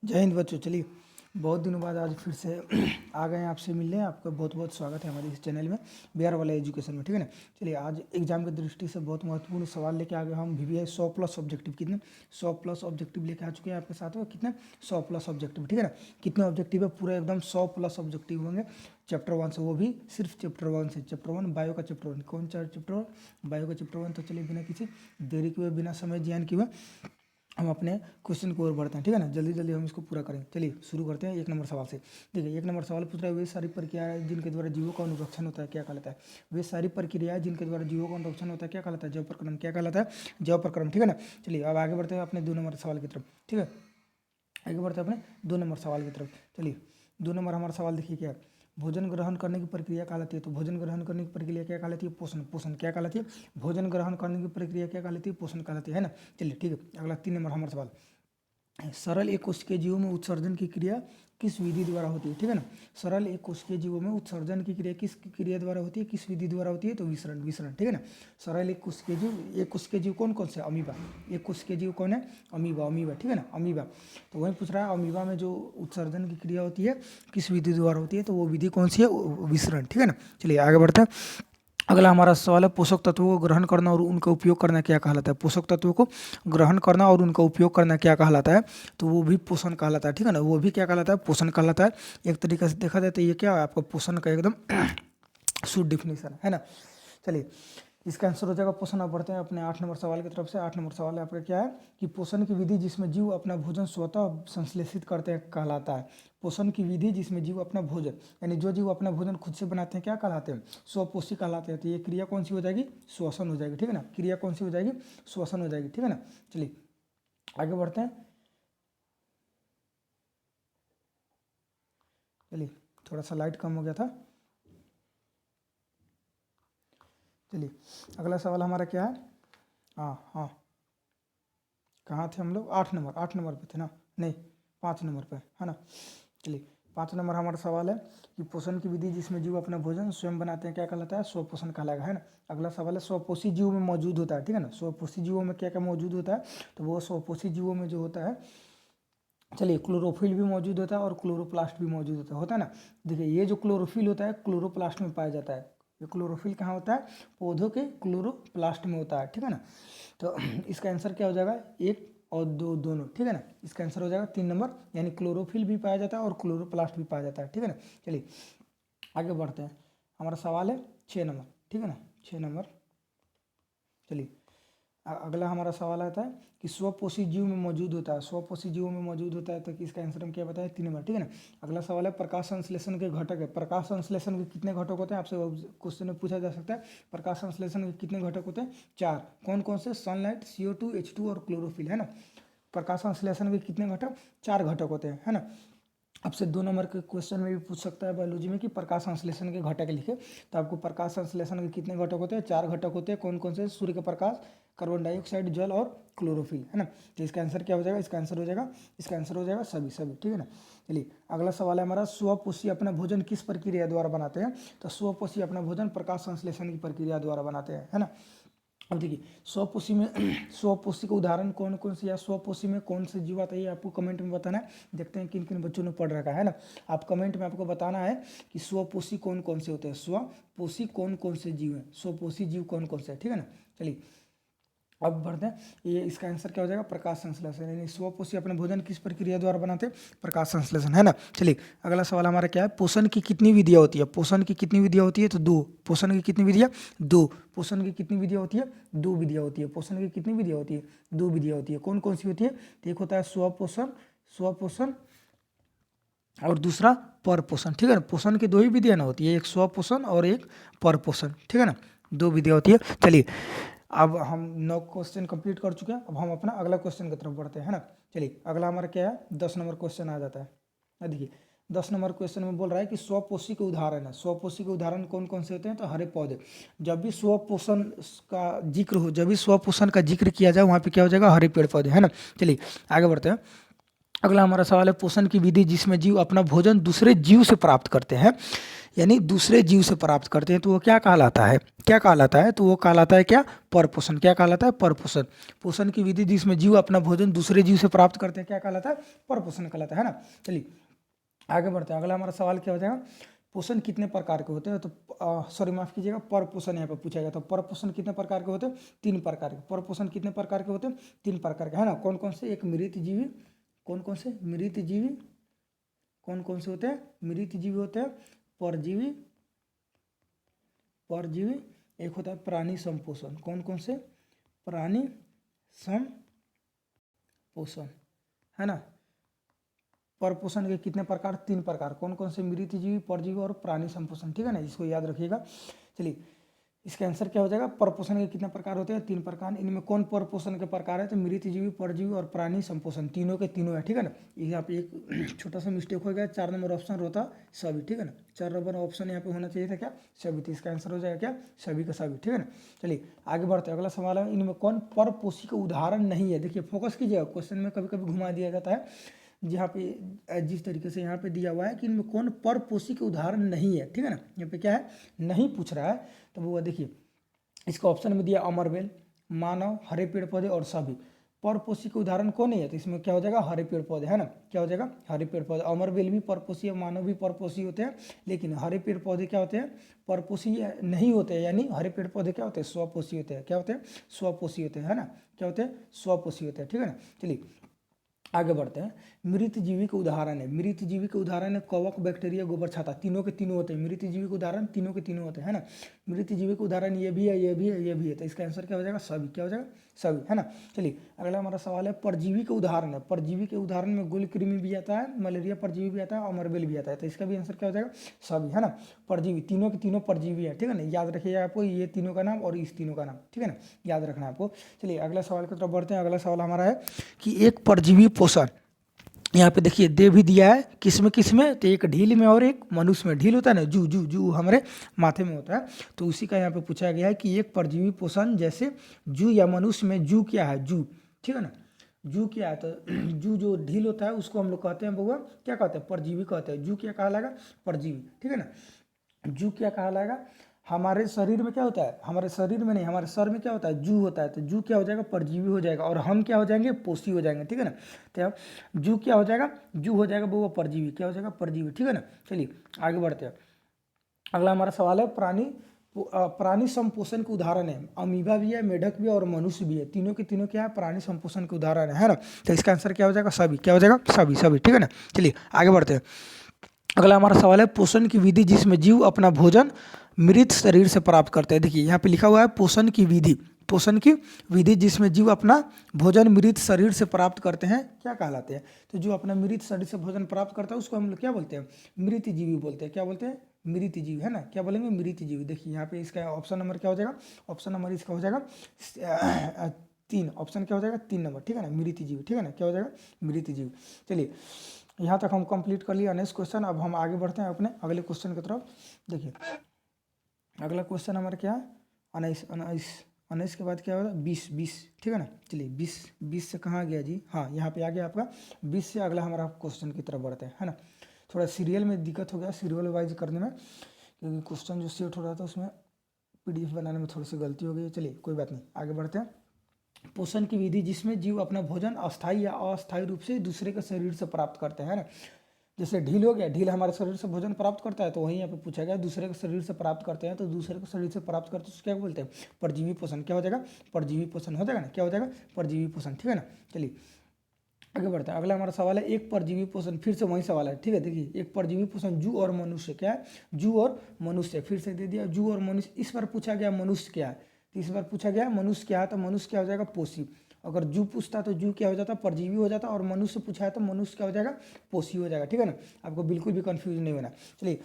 जय हिंद बच्चों। चलिए, बहुत दिनों बाद आज फिर से आ गए हैं आपसे मिलने। आपका बहुत बहुत स्वागत है हमारे इस चैनल में, बिहार वाला एजुकेशन में। ठीक है ना। चलिए, आज एग्जाम की दृष्टि से बहुत महत्वपूर्ण सवाल लेके आ गए हम। VVI 100+ ऑब्जेक्टिव, कितने 100+ ऑब्जेक्टिव लेके आ चुके हैं आपके साथ में। कितने 100+ ऑब्जेक्टिव, ठीक है ना। कितने ऑब्जेक्टिव है? पूरा एकदम 100+ ऑब्जेक्टिव होंगे चैप्टर 1 से, वो भी सिर्फ चैप्टर 1 से। चैप्टर 1 बायो का चैप्टर 1। कौन सा चैप्टर 1? बायो का चैप्टर 1। तो चलिए, बिना किसी देरी के हुए, बिना समय जियान किए हुए हम अपने क्वेश्चन की ओर बढ़ते हैं। ठीक है ना। जल्दी जल्दी हम इसको पूरा करें। चलिए शुरू करते हैं 1 नंबर सवाल से। देखिए, 1 नंबर सवाल पूछ रहा है, वे सारी प्रक्रियाएं जिनके द्वारा जीवों का अनुरक्षण होता है क्या कहलाता है? वे सारी प्रक्रियाएं जिनके द्वारा जीवों का अनुरक्षण होता है क्या कहलाता है? जैव प्रक्रमण। क्या कहलाता है? जैव प्रक्रमण। ठीक है ना। चलिए, अब आगे बढ़ते हैं अपने 2 नंबर सवाल की तरफ। ठीक है, आगे बढ़ते हैं अपने 2 नंबर सवाल की तरफ। चलिए, 2 नंबर हमारा सवाल देखिए क्या है। भोजन ग्रहण करने की प्रक्रिया कहलाती है। तो भोजन ग्रहण करने की प्रक्रिया क्या कहलाती है? पोषण। पोषण क्या कहलाती है? भोजन ग्रहण करने की प्रक्रिया क्या कहलाती है? पोषण कहलाती है ना। चलिए ठीक है, अगला 3 नंबर हमारा सवाल। सरल एक कोशिकीय जीवों में उत्सर्जन की क्रिया किस विधि द्वारा होती है? ठीक है ना। सरल एक कोशिकीय जीवों में उत्सर्जन की क्रिया किस क्रिया द्वारा होती है? किस विधि द्वारा होती है? तो विसरण। विसरण, ठीक है ना। सरल एक कोशिकीय जीव, एक कोशिकीय जीव कौन कौन से? अमीबा। एक कोशिकीय जीव कौन है? अमीबा। अमीबा, ठीक है ना। अमीबा। तो वही पूछ रहा है, अमीबा में जो उत्सर्जन की क्रिया होती है किस विधि द्वारा होती है? तो वो विधि कौन सी है? विसरण, ठीक है ना। चलिए आगे बढ़ते हैं। अगला हमारा सवाल है, पोषक तत्वों को ग्रहण करना और उनका उपयोग करना क्या कहलाता है? पोषक तत्वों को ग्रहण करना और उनका उपयोग करना क्या कहलाता है? तो वो भी पोषण कहलाता है। ठीक है ना। वो भी क्या कहलाता है? पोषण कहलाता है। एक तरीके से देखा जाए तो ये क्या है? आपका पोषण का एकदम शुद्ध डिफिनीशन है ना। चलिए, इसका आंसर हो जाएगा पोषण। अब बढ़ते हैं अपने 8 नंबर सवाल की तरफ से। 8 नंबर सवाल है आपका क्या है कि पोषण की विधि जिसमें जीव अपना भोजन स्वतः संश्लेषित करते हैं कहलाता है। पोषण की विधि जिसमें जीव अपना भोजन, यानी जो जीव अपना भोजन खुद से बनाते हैं क्या कहलाते हैं? स्वपोषी कहलाते हैं। तो ये क्रिया कौन सी हो जाएगी? श्वसन हो जाएगी। ठीक है ना। क्रिया कौन सी हो जाएगी? श्वसन हो जाएगी। ठीक है ना। चलिए आगे बढ़ते हैं। चलिए, थोड़ा सा लाइट कम हो गया था। चलिए, अगला सवाल हमारा क्या है? हाँ हाँ, कहाँ थे हम लोग? 8 नंबर पे थे ना? नहीं, 5 नंबर पे है ना। चलिए, 5 नंबर हमारा सवाल है कि पोषण की विधि जिसमें जीव अपना भोजन स्वयं बनाते हैं क्या कहलाता है? स्वपोषण कहलाएगा, है ना। अगला सवाल है, स्वपोषी जीवों में मौजूद होता है। ठीक है ना। स्वपोषी जीवों में क्या क्या मौजूद होता है? तो वो स्वपोषी जीवों में जो होता है, चलिए, क्लोरोफिल भी मौजूद होता है और क्लोरोप्लास्ट भी मौजूद होता है ना। देखिए, ये जो क्लोरोफिल होता है क्लोरोप्लास्ट में पाया जाता है। ये क्लोरोफिल कहाँ होता है? पौधों के क्लोरोप्लास्ट में होता है। ठीक है ना। तो इसका आंसर क्या हो जाएगा? 1 और 2 दोनों। ठीक है ना। इसका आंसर हो जाएगा 3 नंबर, यानी क्लोरोफिल भी पाया जाता है और क्लोरोप्लास्ट भी पाया जाता है। ठीक है ना। चलिए आगे बढ़ते हैं। हमारा सवाल है 6 नंबर। ठीक है ना, 6 नंबर। चलिए, अगला हमारा सवाल आता है कि स्वपोषी जीव में मौजूद होता है। स्वपोषी जीवों में मौजूद होता है, तो इसका आंसर हम क्या बताएं? 3 नंबर। ठीक है ना। अगला सवाल है, प्रकाश संश्लेषण के घटक है। प्रकाश संश्लेषण के कितने घटक होते हैं? आपसे क्वेश्चन में पूछा जा सकता है। प्रकाश संश्लेषण के कितने घटक होते हैं? 4। कौन कौन से? सनलाइट, CO2, H2 और क्लोरोफिल, है ना। प्रकाश संश्लेषण के कितने घटक? 4 घटक होते हैं, है ना। आपसे 2 नंबर के क्वेश्चन में भी पूछ सकता है बायोलॉजी में कि प्रकाश संश्लेषण के घटक लिखे। तो आपको प्रकाश संश्लेषण के कितने घटक होते हैं? 4 घटक होते हैं। कौन कौन से? सूर्य का प्रकाश, कार्बन डाइऑक्साइड, जल और क्लोरोफिल, है ना। तो इसका आंसर क्या हो जाएगा? इसका आंसर हो जाएगा सभी सभी। ठीक है ना। चलिए, अगला सवाल है हमारा, स्वपोषी अपना भोजन किस प्रक्रिया द्वारा बनाते हैं? तो स्वपोषी अपना भोजन प्रकाश संश्लेषण की प्रक्रिया द्वारा बनाते हैं, है ना। अब देखिए, स्वपोषी में स्वपोषी का उदाहरण कौन कौन से, या स्वपोषी में कौन से जीव आता है, ये आपको कमेंट में बताना है। देखते हैं किन किन बच्चों ने पढ़ रखा है ना। आप कमेंट में आपको बताना है कि स्वपोषी कौन कौन से होते हैं। स्वपोषी कौन कौन से जीव हैं? स्वपोषी जीव कौन कौन से हैं? ठीक है ना। चलिए अब बढ़ते हैं। ये इसका आंसर क्या हो जाएगा? प्रकाश संश्लेषण। यानी स्वपोषी अपने भोजन किस प्रक्रिया द्वारा बनाते हैं? प्रकाश संश्लेषण, है ना। चलिए, अगला सवाल हमारा क्या है? पोषण की कितनी विधियाँ होती है? पोषण की कितनी विधियाँ होती है? तो 2। पोषण की कितनी विधियाँ? 2। पोषण की कितनी विधियाँ होती है? 2 विधियाँ होती है। पोषण की कितनी विधियाँ होती है? 2 विधियाँ होती है। कौन कौन सी होती है? तो एक होता है स्वपोषण, स्वपोषण, और दूसरा परपोषण। ठीक है ना। पोषण की 2 ही विधियाँ ना होती है, एक स्वपोषण और एक परपोषण। ठीक है ना, 2 विधियाँ होती है। चलिए, अब हम 9 क्वेश्चन कंप्लीट कर चुके हैं। अब हम अपना अगला क्वेश्चन की तरफ बढ़ते हैं, है ना। चलिए, अगला हमारा क्या है? 10 नंबर क्वेश्चन आ जाता है। देखिए, 10 नंबर क्वेश्चन में बोल रहा है कि स्वपोषी के उदाहरण है। स्वपोषी के उदाहरण कौन कौन से होते हैं? तो हरे पौधे। जब भी स्वपोषण का जिक्र हो, जब भी स्वपोषण का जिक्र किया जाए, वहाँ पे क्या हो जाएगा? हरे पेड़ पौधे, है ना। चलिए आगे बढ़ते हैं। अगला हमारा सवाल है, पोषण की विधि जिसमें जीव अपना भोजन दूसरे जीव से प्राप्त करते हैं। यानी दूसरे जीव से प्राप्त करते हैं तो वो क्या कहलाता है, क्या कहलाता है, तो वो कहलाता है क्या, परपोषण। क्या कहलाता है, परपोषण। पोषण की विधि जिसमें जीव अपना भोजन दूसरे जीव से प्राप्त करते हैं क्या कहलाता है, परपोषण कहलाता है ना। चलिए आगे बढ़ते हैं। अगला हमारा सवाल क्या हो जाएगा, पोषण कितने प्रकार के होते हैं, तो सॉरी माफ कीजिएगा, पर पोषण यहाँ पे पूछा गया। तो पर पोषण कितने प्रकार के होते हैं, 3 प्रकार के। पर पोषण कितने प्रकार के होते हैं, 3 प्रकार के, है ना। कौन कौन से, एक मृत जीवी, कौन कौन से मृत जीवी, कौन कौन से होते हैं, मृत जीवी होते हैं, परजीवी, परजीवी, एक होता है प्राणी संपोषण। कौन कौन से, प्राणी संपोषण, है ना। परपोषण के कितने प्रकार, 3 प्रकार। कौन कौन से, मृत जीवी, परजीवी और प्राणी संपोषण, ठीक है ना, इसको याद रखिएगा। चलिए इसका आंसर क्या हो जाएगा, परपोषण के कितने प्रकार होते हैं, 3 प्रकार। इनमें कौन परपोषण के प्रकार है, तो मृत जीवी, परजीवी और प्राणी संपोषण, तीनों के तीनों है, ठीक है ना। यहाँ पे एक छोटा सा मिस्टेक हो गया, 4 नंबर ऑप्शन होता सभी, ठीक है ना। 4 नंबर ऑप्शन यहाँ पे होना चाहिए था क्या, सभी। तो इसका आंसर हो जाएगा क्या, सभी का सभी, ठीक है ना। चलिए आगे बढ़ते हैं। अगला सवाल है, इनमें कौन परपोषी का उदाहरण नहीं है। देखिए फोकस कीजिएगा, क्वेश्चन में कभी कभी घुमा दिया जाता है, जहाँ पे जिस तरीके से यहाँ पे दिया हुआ है कि इनमें कौन परपोषी के उदाहरण नहीं है, ठीक है ना। यहाँ पे क्या है, नहीं पूछ रहा है, तो वो देखिए इसका ऑप्शन में दिया अमरवेल, मानव, हरे पेड़ पौधे और सभी। परपोषी के उदाहरण कौन है, तो इसमें क्या हो जाएगा, हरे पेड़ पौधे, है ना। क्या हो जाएगा, हरे पेड़ पौधे। अमरवेल भी परपोषी है, मानव भी परपोषी होते हैं, लेकिन हरे पेड़ पौधे क्या होते हैं, परपोषी नहीं होते हैं। यानी हरे पेड़ पौधे क्या होते हैं, स्वपोषी होते हैं। क्या होते हैं, स्वपोषी होते हैं, है ना। क्या होते हैं, स्वपोषी होते हैं, ठीक है ना। चलिए आगे बढ़ते हैं। मृत जीवी के उदाहरण है, मृत जीवी के उदाहरण है कवक, बैक्टीरिया, गोबर, छाता, तीनों के तीनों होते हैं। मृत जीवी के उदाहरण तीनों के तीनों होते हैं, है ना। मृत जीवी के उदाहरण ये भी है, ये भी है, ये भी है, तो इसका आंसर क्या हो जाएगा, सभी। क्या हो जाएगा, सभी, है ना। चलिए अगला हमारा सवाल है, परजीवी के उदाहरण है। परजीवी के उदाहरण में गुलकृमि भी आता है, मलेरिया परजीवी भी आता है, अमरबेल भी आता है, तो इसका भी आंसर क्या हो जाएगा, सभी, है ना। परजीवी, तीनों के तीनों परजीवी है, ठीक है ना। याद रखिएगा आपको ये तीनों का नाम और इस तीनों का नाम, ठीक है ना, याद रखना है आपको। चलिए अगला सवाल की तरफ बढ़ते हैं। अगला सवाल हमारा है कि एक परजीवी पोषण, यहाँ पे देखिए दे भी दिया है, किसमें किसमें, तो एक ढील में और एक मनुष्य में। ढील होता है ना, जू जू जू हमारे माथे में होता है, तो उसी का यहाँ पे पूछा गया है कि एक परजीवी पोषण जैसे जू या मनुष्य में, जू क्या है, जू, ठीक है ना। जू क्या है, तो जू जो ढील होता है उसको हम लोग कहते हैं बउआ, क्या कहते हैं, परजीवी कहते हैं। जू क्या कहलाएगा, परजीवी, ठीक है ना। जू क्या कहलाएगा, हमारे शरीर में क्या होता है, हमारे शरीर में नहीं, हमारे सर में क्या होता है, जू होता है, तो जू क्या हो जाएगा, परजीवी हो जाएगा, और हम क्या हो जाएंगे, पोषी हो जाएंगे, ठीक है ना। तो जू क्या हो जाएगा, जू हो जाएगा वो परजीवी, क्या हो जाएगा, परजीवी, ठीक है ना। चलिए आगे बढ़ते हैं। अगला हमारा सवाल है, प्राणी संपोषण के उदाहरण है। अमीबा भी है, मेढक भी है और मनुष्य भी है, तीनों के तीनों क्या है, प्राणी संपोषण के उदाहरण है ना। तो इसका आंसर क्या हो जाएगा, सभी। क्या हो जाएगा, सभी, सभी, ठीक है ना। चलिए आगे बढ़ते हैं। अगला हमारा सवाल है, पोषण की विधि जिसमें जीव अपना भोजन मृत शरीर से प्राप्त करते हैं। देखिए यहाँ पे लिखा हुआ है पोषण की विधि, पोषण की विधि जिसमें जीव अपना भोजन मृत शरीर से प्राप्त करते हैं, क्या कहलाते हैं, तो जो अपना मृत शरीर से भोजन प्राप्त करता है उसको हम लोग क्या बोलते हैं, मृत जीवी बोलते हैं। क्या बोलते हैं, मृत जीव, है ना। क्या बोलेंगे, मृत जीव। देखिए यहाँ पे इसका ऑप्शन नंबर क्या हो जाएगा, ऑप्शन नंबर इसका हो जाएगा 3, ऑप्शन क्या हो जाएगा, 3 नंबर, ठीक है ना, मृत जीव, ठीक है ना। क्या हो जाएगा, मृत जीव। चलिए यहाँ तक हम कंप्लीट कर लिए नेक्स्ट क्वेश्चन। अब हम आगे बढ़ते हैं अपने अगले क्वेश्चन की तरफ। देखिए अगला क्वेश्चन हमारा क्या है, 19, 19, 19 के बाद क्या होगा, 20, 20, ठीक है ना। चलिए 20, 20 से कहाँ गया जी, हाँ यहाँ पे आ गया आपका 20 से। अगला हमारा क्वेश्चन की तरफ बढ़ते हैं, है ना। थोड़ा सीरियल में दिक्कत हो गया, सीरियल वाइज करने में, क्योंकि क्वेश्चन जो सेट हो रहा था उसमें PDF बनाने में थोड़ी सी गलती हो गई। चलिए कोई बात नहीं, आगे बढ़ते हैं। पोषण की विधि जिसमें जीव अपना भोजन अस्थायी या अस्थायी रूप से दूसरे के शरीर से प्राप्त करते हैं ना। जैसे ढील हो गया, ढील हमारे शरीर से भोजन प्राप्त करता है, तो वहीं यहाँ पे पूछा गया दूसरे के शरीर से प्राप्त करते हैं, तो दूसरे के शरीर से प्राप्त करते हैं उसको क्या बोलते हैं, परजीवी पोषण। क्या हो जाएगा, परजीवी पोषण हो जाएगा ना। क्या हो जाएगा, परजीवी पोषण, ठीक है ना। चलिए आगे बढ़ते हैं। अगला हमारा सवाल है, एक परजीवी पोषण, फिर से वही सवाल है, ठीक है। देखिए एक परजीवी पोषण जू और मनुष्य, क्या है, जू और मनुष्य, फिर से दे दिया जू और मनुष्य। इस बार पूछा गया मनुष्य क्या है, तो इस बार पूछा गया मनुष्य क्या है, तो मनुष्य क्या हो जाएगा, पोषी। अगर जू पूछता तो जू क्या हो जाता, परजीवी हो जाता, और मनुष्य पूछा है तो मनुष्य क्या हो जाएगा, पोषी हो जाएगा, ठीक है ना। आपको बिल्कुल भी कंफ्यूज नहीं होना। चलिए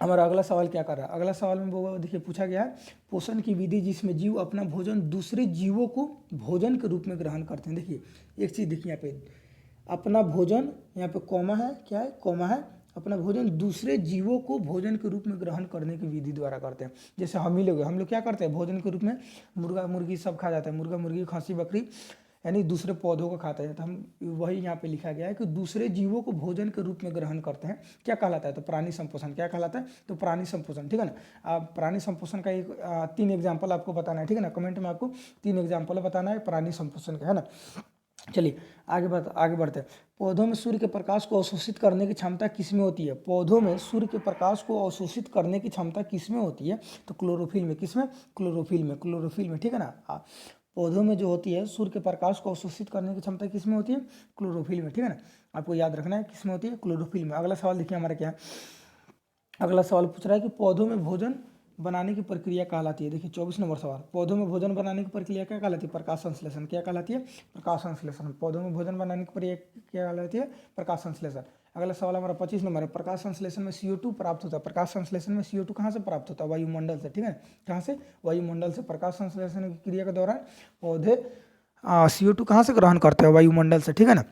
हमारा अगला सवाल क्या कर रहा है, अगला सवाल में वो देखिए पूछा गया है, पोषण की विधि जिसमें जीव अपना भोजन दूसरे जीवों को भोजन के रूप में ग्रहण करते हैं। देखिए एक चीज़ देखिए यहाँ पे, अपना भोजन, यहाँ पे कॉमा है, क्या है, कॉमा है, अपना भोजन दूसरे जीवों को भोजन के रूप में ग्रहण करने की विधि द्वारा करते हैं। जैसे हम ही लोग क्या करते हैं, भोजन के रूप में मुर्गा मुर्गी सब खा जाते हैं, मुर्गा मुर्गी खस्सी बकरी यानी दूसरे पौधों को खाते हैं। तो हम वही यहाँ पे लिखा गया है कि दूसरे जीवों को भोजन के रूप में ग्रहण करते हैं, क्या कहलाता है? तो प्राणी संपोषण। क्या कहलाता है? तो प्राणी संपोषण, ठीक है ना। आप प्राणी संपोषण का एक 3 एग्जाम्पल आपको बताना है, ठीक है ना। कमेंट में आपको 3 एग्जाम्पल बताना है प्राणी संपोषण का, है ना। चलिए आगे बढ़ते हैं। पौधों में सूर्य के प्रकाश को अवशोषित करने की क्षमता किसमें होती है? पौधों में सूर्य के प्रकाश को अवशोषित करने की क्षमता किसमें होती है? तो क्लोरोफिल में। किसमें? क्लोरोफिल में, ठीक है ना। पौधों में जो होती है सूर्य के प्रकाश को अवशोषित करने की क्षमता किसमें होती है? क्लोरोफिल में, ठीक है ना। आपको याद रखना है किसमें होती है? क्लोरोफिल में। अगला सवाल देखिए हमारा क्या है। अगला सवाल पूछ रहा है कि पौधों में भोजन बनाने की प्रक्रिया कहलाती है। देखिए 24 नंबर सवाल, पौधों में भोजन बनाने की प्रक्रिया क्या कहलाती है? प्रकाश संश्लेषण। क्या कहलाती है? प्रकाश संश्लेषण। पौधों में भोजन बनाने की प्रक्रिया क्या कहलाती है? प्रकाश संश्लेषण। अगला सवाल हमारा 25 नंबर है। प्रकाश संश्लेषण में CO2 प्राप्त होता है। प्रकाश संश्लेषण में CO2 कहाँ से प्राप्त होता है? वायुमंडल से, ठीक है। कहाँ से? वायुमंडल से। प्रकाश संश्लेषण की क्रिया के दौरान पौधे CO2 कहाँ से ग्रहण करते हैं? वायुमंडल से, ठीक है ना।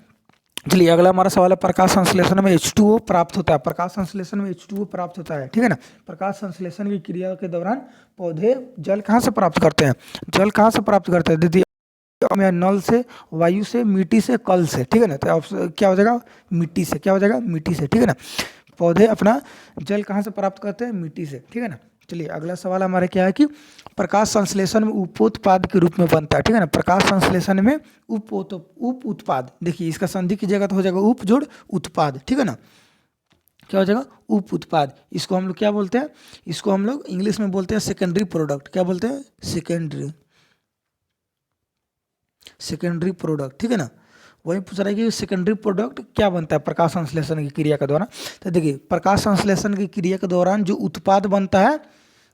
चलिए अगला हमारा सवाल है, प्रकाश संश्लेषण में H2O प्राप्त होता है। प्रकाश संश्लेषण में H2O प्राप्त होता है, ठीक है ना। प्रकाश संश्लेषण की क्रिया के दौरान पौधे जल कहाँ से प्राप्त करते हैं? जल कहाँ से प्राप्त करते हैं? दीदी नल से, वायु से, मिट्टी से, कल से, ठीक है ना। तो क्या हो जाएगा? मिट्टी से। क्या हो जाएगा? मिट्टी से, ठीक है ना। पौधे अपना जल कहाँ से प्राप्त करते हैं? मिट्टी से, ठीक है ना। चलिए अगला सवाल हमारे क्या है कि प्रकाश संश्लेषण में उपोत्पाद के रूप में बनता है, ठीक है ना। प्रकाश संश्लेषण में उप उत्पाद, देखिए इसका संधि की जगह तो हो जाएगा उप जोड़ उत्पाद, ठीक है ना। क्या हो जाएगा? उप उत्पाद। इसको हम लोग क्या बोलते हैं? इसको हम लोग इंग्लिश में बोलते हैं सेकेंडरी प्रोडक्ट। क्या बोलते हैं? सेकेंडरी प्रोडक्ट, ठीक है ना। वही पूछ रहा है कि सेकेंडरी प्रोडक्ट क्या बनता है प्रकाश संश्लेषण की क्रिया के दौरान। तो देखिए प्रकाश संश्लेषण की क्रिया के दौरान जो उत्पाद बनता है,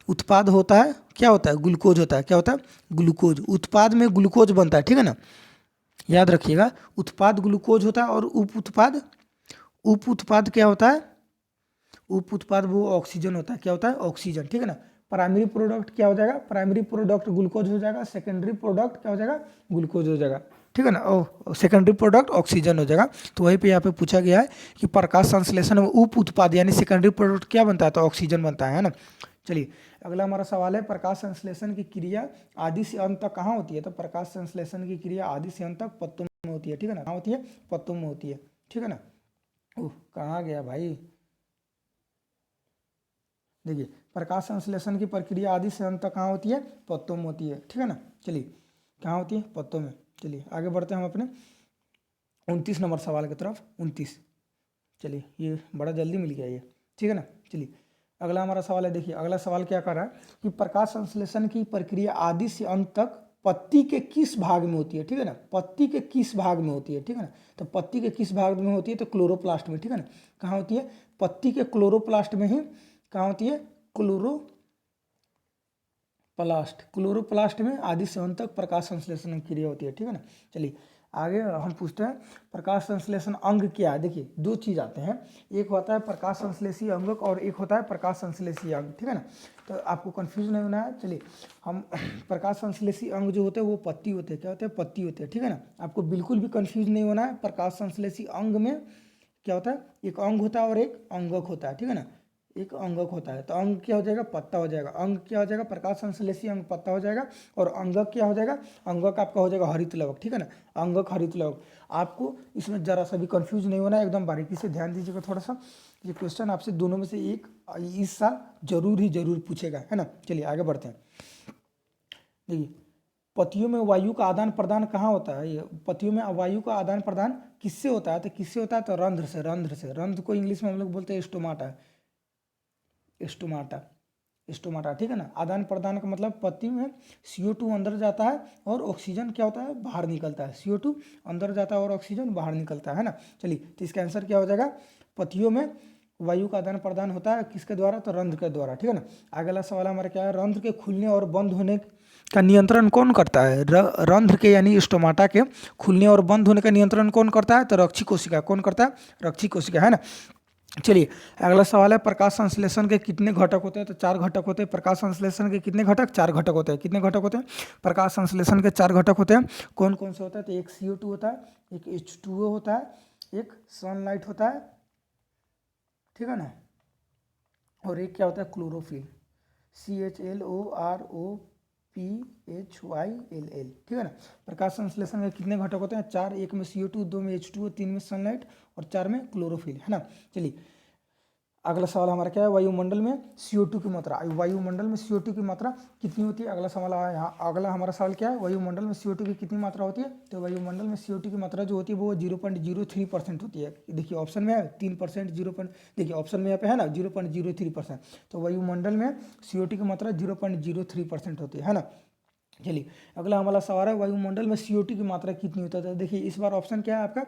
उत्पाद होता है, क्या होता है? ग्लूकोज होता है। क्या होता है? ग्लूकोज। उत्पाद में ग्लूकोज बनता है, ठीक है ना। याद रखिएगा, उत्पाद ग्लूकोज होता है और उप उत्पाद क्या होता है? उप उत्पाद वो ऑक्सीजन होता है। क्या होता है? ऑक्सीजन, ठीक है ना। प्राइमरी प्रोडक्ट क्या हो जाएगा? प्राइमरी प्रोडक्ट ग्लूकोज हो जाएगा। सेकेंडरी प्रोडक्ट क्या हो जाएगा? ग्लूकोज हो जाएगा, ठीक है ना। सेकेंडरी प्रोडक्ट ऑक्सीजन हो जाएगा। तो वहीं पे यहाँ पे पूछा गया है कि प्रकाश संश्लेषण में उप उत्पाद यानी सेकेंडरी प्रोडक्ट क्या बनता है? तो ऑक्सीजन बनता है ना। चलिए अगला हमारा सवाल है, प्रकाश संश्लेषण की क्रिया आदि से अंत तक कहाँ होती है? तो प्रकाश संश्लेषण की क्रिया आदि से अंत तक पत्तों में होती है, ठीक है ना। कहाँ होती है? पत्तों में होती है, ठीक है ना। ओह कहाँ गया भाई? देखिए प्रकाश संश्लेषण की प्रक्रिया आदि से अंत तक कहाँ होती है? पत्तों में होती है, ठीक है ना। चलिए कहाँ होती है? पत्तों में। चलिए आगे बढ़ते हैं हम अपने 29 नंबर सवाल की तरफ। 29, चलिए ये बड़ा जल्दी मिल गया ये, ठीक है ना। चलिए अगला हमारा सवाल है। देखिए अगला सवाल क्या कर रहा है कि प्रकाश संश्लेषण की प्रक्रिया आदि से अंत तक पत्ती के किस भाग में होती है? ठीक है ना। पत्ती के किस भाग में होती है? ठीक है ना। तो पत्ती के किस भाग में होती है? तो क्लोरोप्लास्ट में, ठीक है ना। कहाँ होती है? पत्ती के क्लोरोप्लास्ट में ही। कहाँ होती है? क्लोरोप्लास्ट में आदि से अंत तक प्रकाश संश्लेषण की क्रिया होती है, ठीक है ना। चलिए आगे हम पूछते हैं, प्रकाश संश्लेषण अंग क्या है? देखिए दो चीज आते हैं, एक होता है प्रकाश संश्लेषी अंगक और एक होता है प्रकाश संश्लेषी अंग, ठीक है ना। तो आपको कंफ्यूज नहीं होना है। चलिए हम प्रकाश संश्लेषी अंग जो होते हैं वो पत्ती होते हैं। क्या होते हैं? पत्ती होते हैं, ठीक है ना। आपको बिल्कुल भी कंफ्यूज नहीं होना है। प्रकाश संश्लेषी अंग में क्या होता है? एक अंग होता है और एक अंगक होता है, ठीक है ना। एक अंगक होता है। तो अंग क्या हो जाएगा? पत्ता हो जाएगा। अंग क्या हो जाएगा? प्रकाश संश्लेषी अंग पत्ता हो जाएगा। और अंगक क्या हो जाएगा? अंगक आपका हो जाएगा हरित लवक, ठीक है ना। अंगक हरित लवक। आपको इसमें जरा सा भी कंफ्यूज नहीं होना है, एकदम बारीकी से ध्यान दीजिएगा थोड़ा सा। ये क्वेश्चन आपसे दोनों में से एक इस साल जरूर पूछेगा, है ना। चलिए आगे बढ़ते हैं। देखिए पतियों में वायु का आदान प्रदान कहाँ होता है? ये पतियों में वायु का आदान प्रदान किससे होता है? तो किससे होता है? तो रंध्र से। रंध्र को इंग्लिश में हम लोग बोलते हैं स्टोमाटा। स्टोमाटा, ठीक है ना। आदान प्रदान का मतलब पत्ती में CO2 अंदर जाता है और ऑक्सीजन क्या होता है? बाहर निकलता है। CO2 अंदर जाता है और ऑक्सीजन बाहर निकलता है ना। चलिए तो इसका आंसर क्या हो जाएगा? पत्तियों में वायु का आदान प्रदान होता है किसके द्वारा? तो रंध्र के द्वारा, ठीक है ना। अगला सवाल हमारा क्या है? रंध्र के खुलने और बंद होने का नियंत्रण कौन करता है? रंध्र के यानी स्टोमाटा के खुलने और बंद होने का नियंत्रण कौन करता है? तो रक्षी कोशिका। कौन करता है? रक्षी कोशिका, है ना। चलिए अगला सवाल है, प्रकाश संश्लेषण के कितने घटक होते हैं? तो 4 घटक होते हैं। प्रकाश संश्लेषण के कितने घटक? 4 घटक होते हैं। कितने घटक होते हैं? प्रकाश संश्लेषण के 4 घटक होते हैं। कौन कौन से होता है? तो एक CO2 होता है, एक H2O होता है, एक सनलाइट होता है, ठीक है ना। और एक क्या होता है? क्लोरोफिल, CHLOROPHYLL, PHYLL, ठीक है ना। प्रकाश संश्लेषण में कितने घटक होते हैं? 4, एक में CO2, 2 में H2O, 3 में सनलाइट और 4 में क्लोरोफिल, है ना। चलिए अगला सवाल हमारा क्या है? वायुमंडल में CO2 की मात्रा, वायुमंडल में CO2 की मात्रा कितनी होती है? अगला सवाल आया यहाँ। अगला हमारा सवाल क्या है? वायुमंडल में CO2 की कितनी मात्रा होती है? तो वायुमंडल में CO2 की मात्रा जो होती है वो 0.03% होती है। देखिए ऑप्शन में है 3%, देखिए ऑप्शन में यहाँ पे है ना 0.03%। तो वायुमंडल में CO2 की मात्रा 0.03% होती है ना। चलिए अगला हमारा सवाल है वायुमंडल में CO2 की मात्रा कितनी होती है? तो देखिए इस बार ऑप्शन क्या है आपका?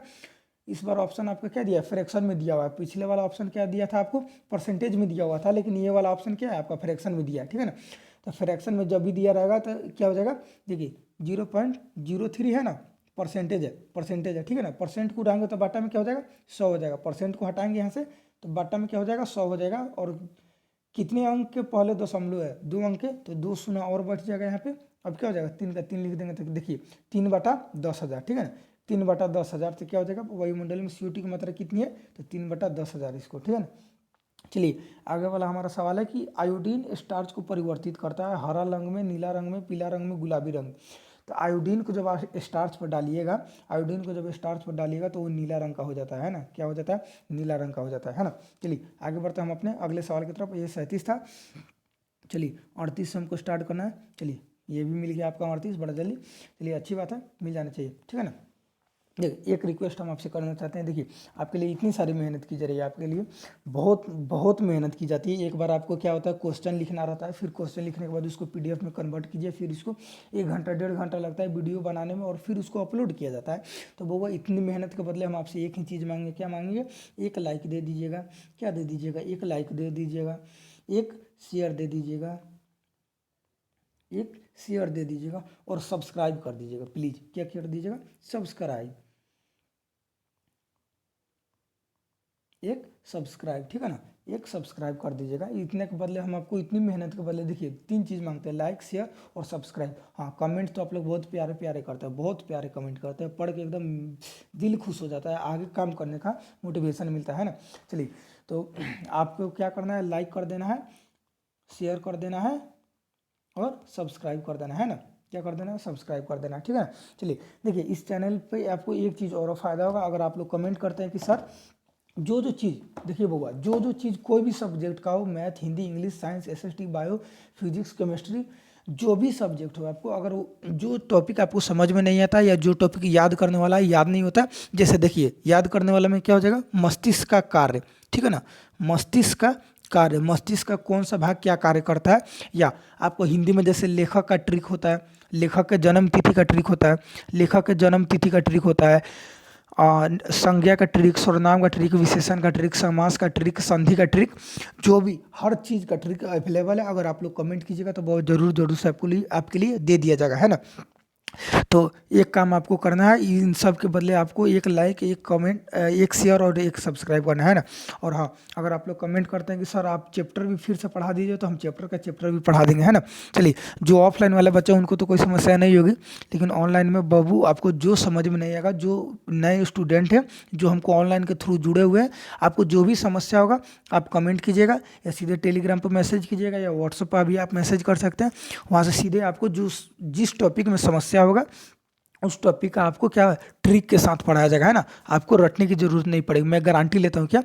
इस बार ऑप्शन आपका क्या दिया? फ्रैक्शन में दिया हुआ है। पिछले वाला ऑप्शन क्या दिया था आपको? परसेंटेज में दिया हुआ था, लेकिन ये वाला ऑप्शन क्या है आपका? फ्रैक्शन में दिया है, ठीक है ना। तो फ्रैक्शन में जब भी दिया रहेगा तो क्या हो जाएगा? देखिए 0.03 है ना, परसेंटेज है, ठीक है ना। परसेंट को उठाएंगे तो बाटा में क्या हो जाएगा? 100 हो जाएगा। परसेंट को हटाएंगे यहाँ से तो बाटा में क्या हो जाएगा? 100 हो जाएगा। और कितने अंक के पहले दशमलव है? 2 अंक के, तो 2 शून्य और बढ़ जाएगा यहाँ पे। अब क्या हो जाएगा? 3 का 3 लिख देंगे तो देखिए 3/10,000, ठीक है ना। 3/10,000 से क्या हो जाएगा? वायुमंडल में CO2 की मात्रा कितनी है? तो 3/10,000 इसको, ठीक है ना। चलिए आगे वाला हमारा सवाल है कि आयोडीन स्टार्च को परिवर्तित करता है हरा रंग में, नीला रंग में, पीला रंग में, गुलाबी रंग। तो आयोडीन को जब आप स्टार्च पर डालिएगा, आयोडीन को जब स्टार्च पर डालिएगा तो वो नीला रंग का हो जाता है ना। क्या हो जाता है? नीला रंग का हो जाता है ना। चलिए आगे बढ़ते हैं हम अपने अगले सवाल की तरफ। ये 37 था। चलिए 38 से हमको स्टार्ट करना है। चलिए ये भी मिल गया आपका 38 बड़ा जल्दी। चलिए अच्छी बात है, मिल जाना चाहिए, ठीक है ना। देखिए एक रिक्वेस्ट हम आपसे करना चाहते हैं। देखिए आपके लिए इतनी सारी मेहनत की जा रही है, आपके लिए बहुत बहुत मेहनत की जाती है। एक बार आपको क्या होता है? क्वेश्चन लिखना रहता है, फिर क्वेश्चन लिखने के बाद उसको PDF में कन्वर्ट कीजिए, फिर इसको 1 घंटा 1.5 घंटा लगता है वीडियो बनाने में, और फिर उसको अपलोड किया जाता है। तो वो इतनी मेहनत के बदले हम आपसे एक ही चीज़ मांगेंगे। क्या मांगेंगे? एक लाइक दे दीजिएगा। क्या दे दीजिएगा? एक लाइक दे दीजिएगा, एक शेयर दे दीजिएगा, एक शेयर दे दीजिएगा, और सब्सक्राइब कर दीजिएगा प्लीज़। क्या कर दीजिएगा? सब्सक्राइब, एक सब्सक्राइब, ठीक है ना। एक सब्सक्राइब कर दीजिएगा। इतने के बदले हम आपको, इतनी मेहनत के बदले देखिए 3 चीज़ मांगते हैं, लाइक, शेयर और सब्सक्राइब। हाँ कमेंट तो आप लोग बहुत प्यारे प्यारे करते हैं, बहुत प्यारे कमेंट करते हैं, पढ़ के एकदम दिल खुश हो जाता है, आगे काम करने का मोटिवेशन मिलता है ना। चलिए तो आपको क्या करना है? लाइक कर देना है, शेयर कर देना है और सब्सक्राइब कर देना है ना। क्या कर देना है? सब्सक्राइब कर देना है, ठीक है ना। चलिए देखिए इस चैनल पे आपको एक चीज़ और फ़ायदा होगा, अगर आप लोग कमेंट करते हैं कि सर जो चीज़, देखिए बउआ, जो चीज़ कोई भी सब्जेक्ट का हो, math, Hindi, English, science, SST, bio, physics, chemistry, जो भी सब्जेक्ट हो आपको, अगर जो टॉपिक आपको समझ में नहीं आता या जो टॉपिक याद करने वाला है याद नहीं होता, जैसे देखिए याद करने वाला में क्या हो जाएगा? मस्तिष्क का कार्य, ठीक है ना। मस्तिष्क का कार्य, मस्तिष्क का कौन सा भाग क्या कार्य करता है, या आपको हिंदी में जैसे लेखक का ट्रिक होता है, लेखक के जन्म तिथि का ट्रिक होता है, लेखक के जन्म तिथि का ट्रिक होता है, संज्ञा का ट्रिक, सर्वनाम का ट्रिक, विशेषण का ट्रिक, समास का ट्रिक, संधि का ट्रिक, जो भी हर चीज़ का ट्रिक अवेलेबल है। अगर आप लोग कमेंट कीजिएगा तो बहुत जरूर से आपके लिए दे दिया जाएगा, है ना। तो एक काम आपको करना है, इन सब के बदले आपको एक लाइक, एक कमेंट, एक शेयर और एक सब्सक्राइब करना है ना। और हाँ अगर आप लोग कमेंट करते हैं कि सर आप चैप्टर भी फिर से पढ़ा दीजिए, तो हम चैप्टर भी पढ़ा देंगे, है ना। चलिए जो ऑफलाइन वाले बच्चे उनको तो कोई समस्या नहीं होगी, लेकिन ऑनलाइन में बाबू आपको जो समझ में नहीं आएगा, जो नए स्टूडेंट हैं जो हमको ऑनलाइन के थ्रू जुड़े हुए हैं, आपको जो भी समस्या होगा आप कमेंट कीजिएगा, या सीधे टेलीग्राम पर मैसेज कीजिएगा, या व्हाट्सएप पर भी आप मैसेज कर सकते हैं। वहाँ से सीधे आपको जिस टॉपिक में समस्या होगा उस टॉपिक का आपको क्या ट्रिक के साथ पढ़ाया जाएगा, है ना। आपको रटने की ज़रूरत नहीं पड़ेगी। मैं गारंटी लेता हूँ, क्या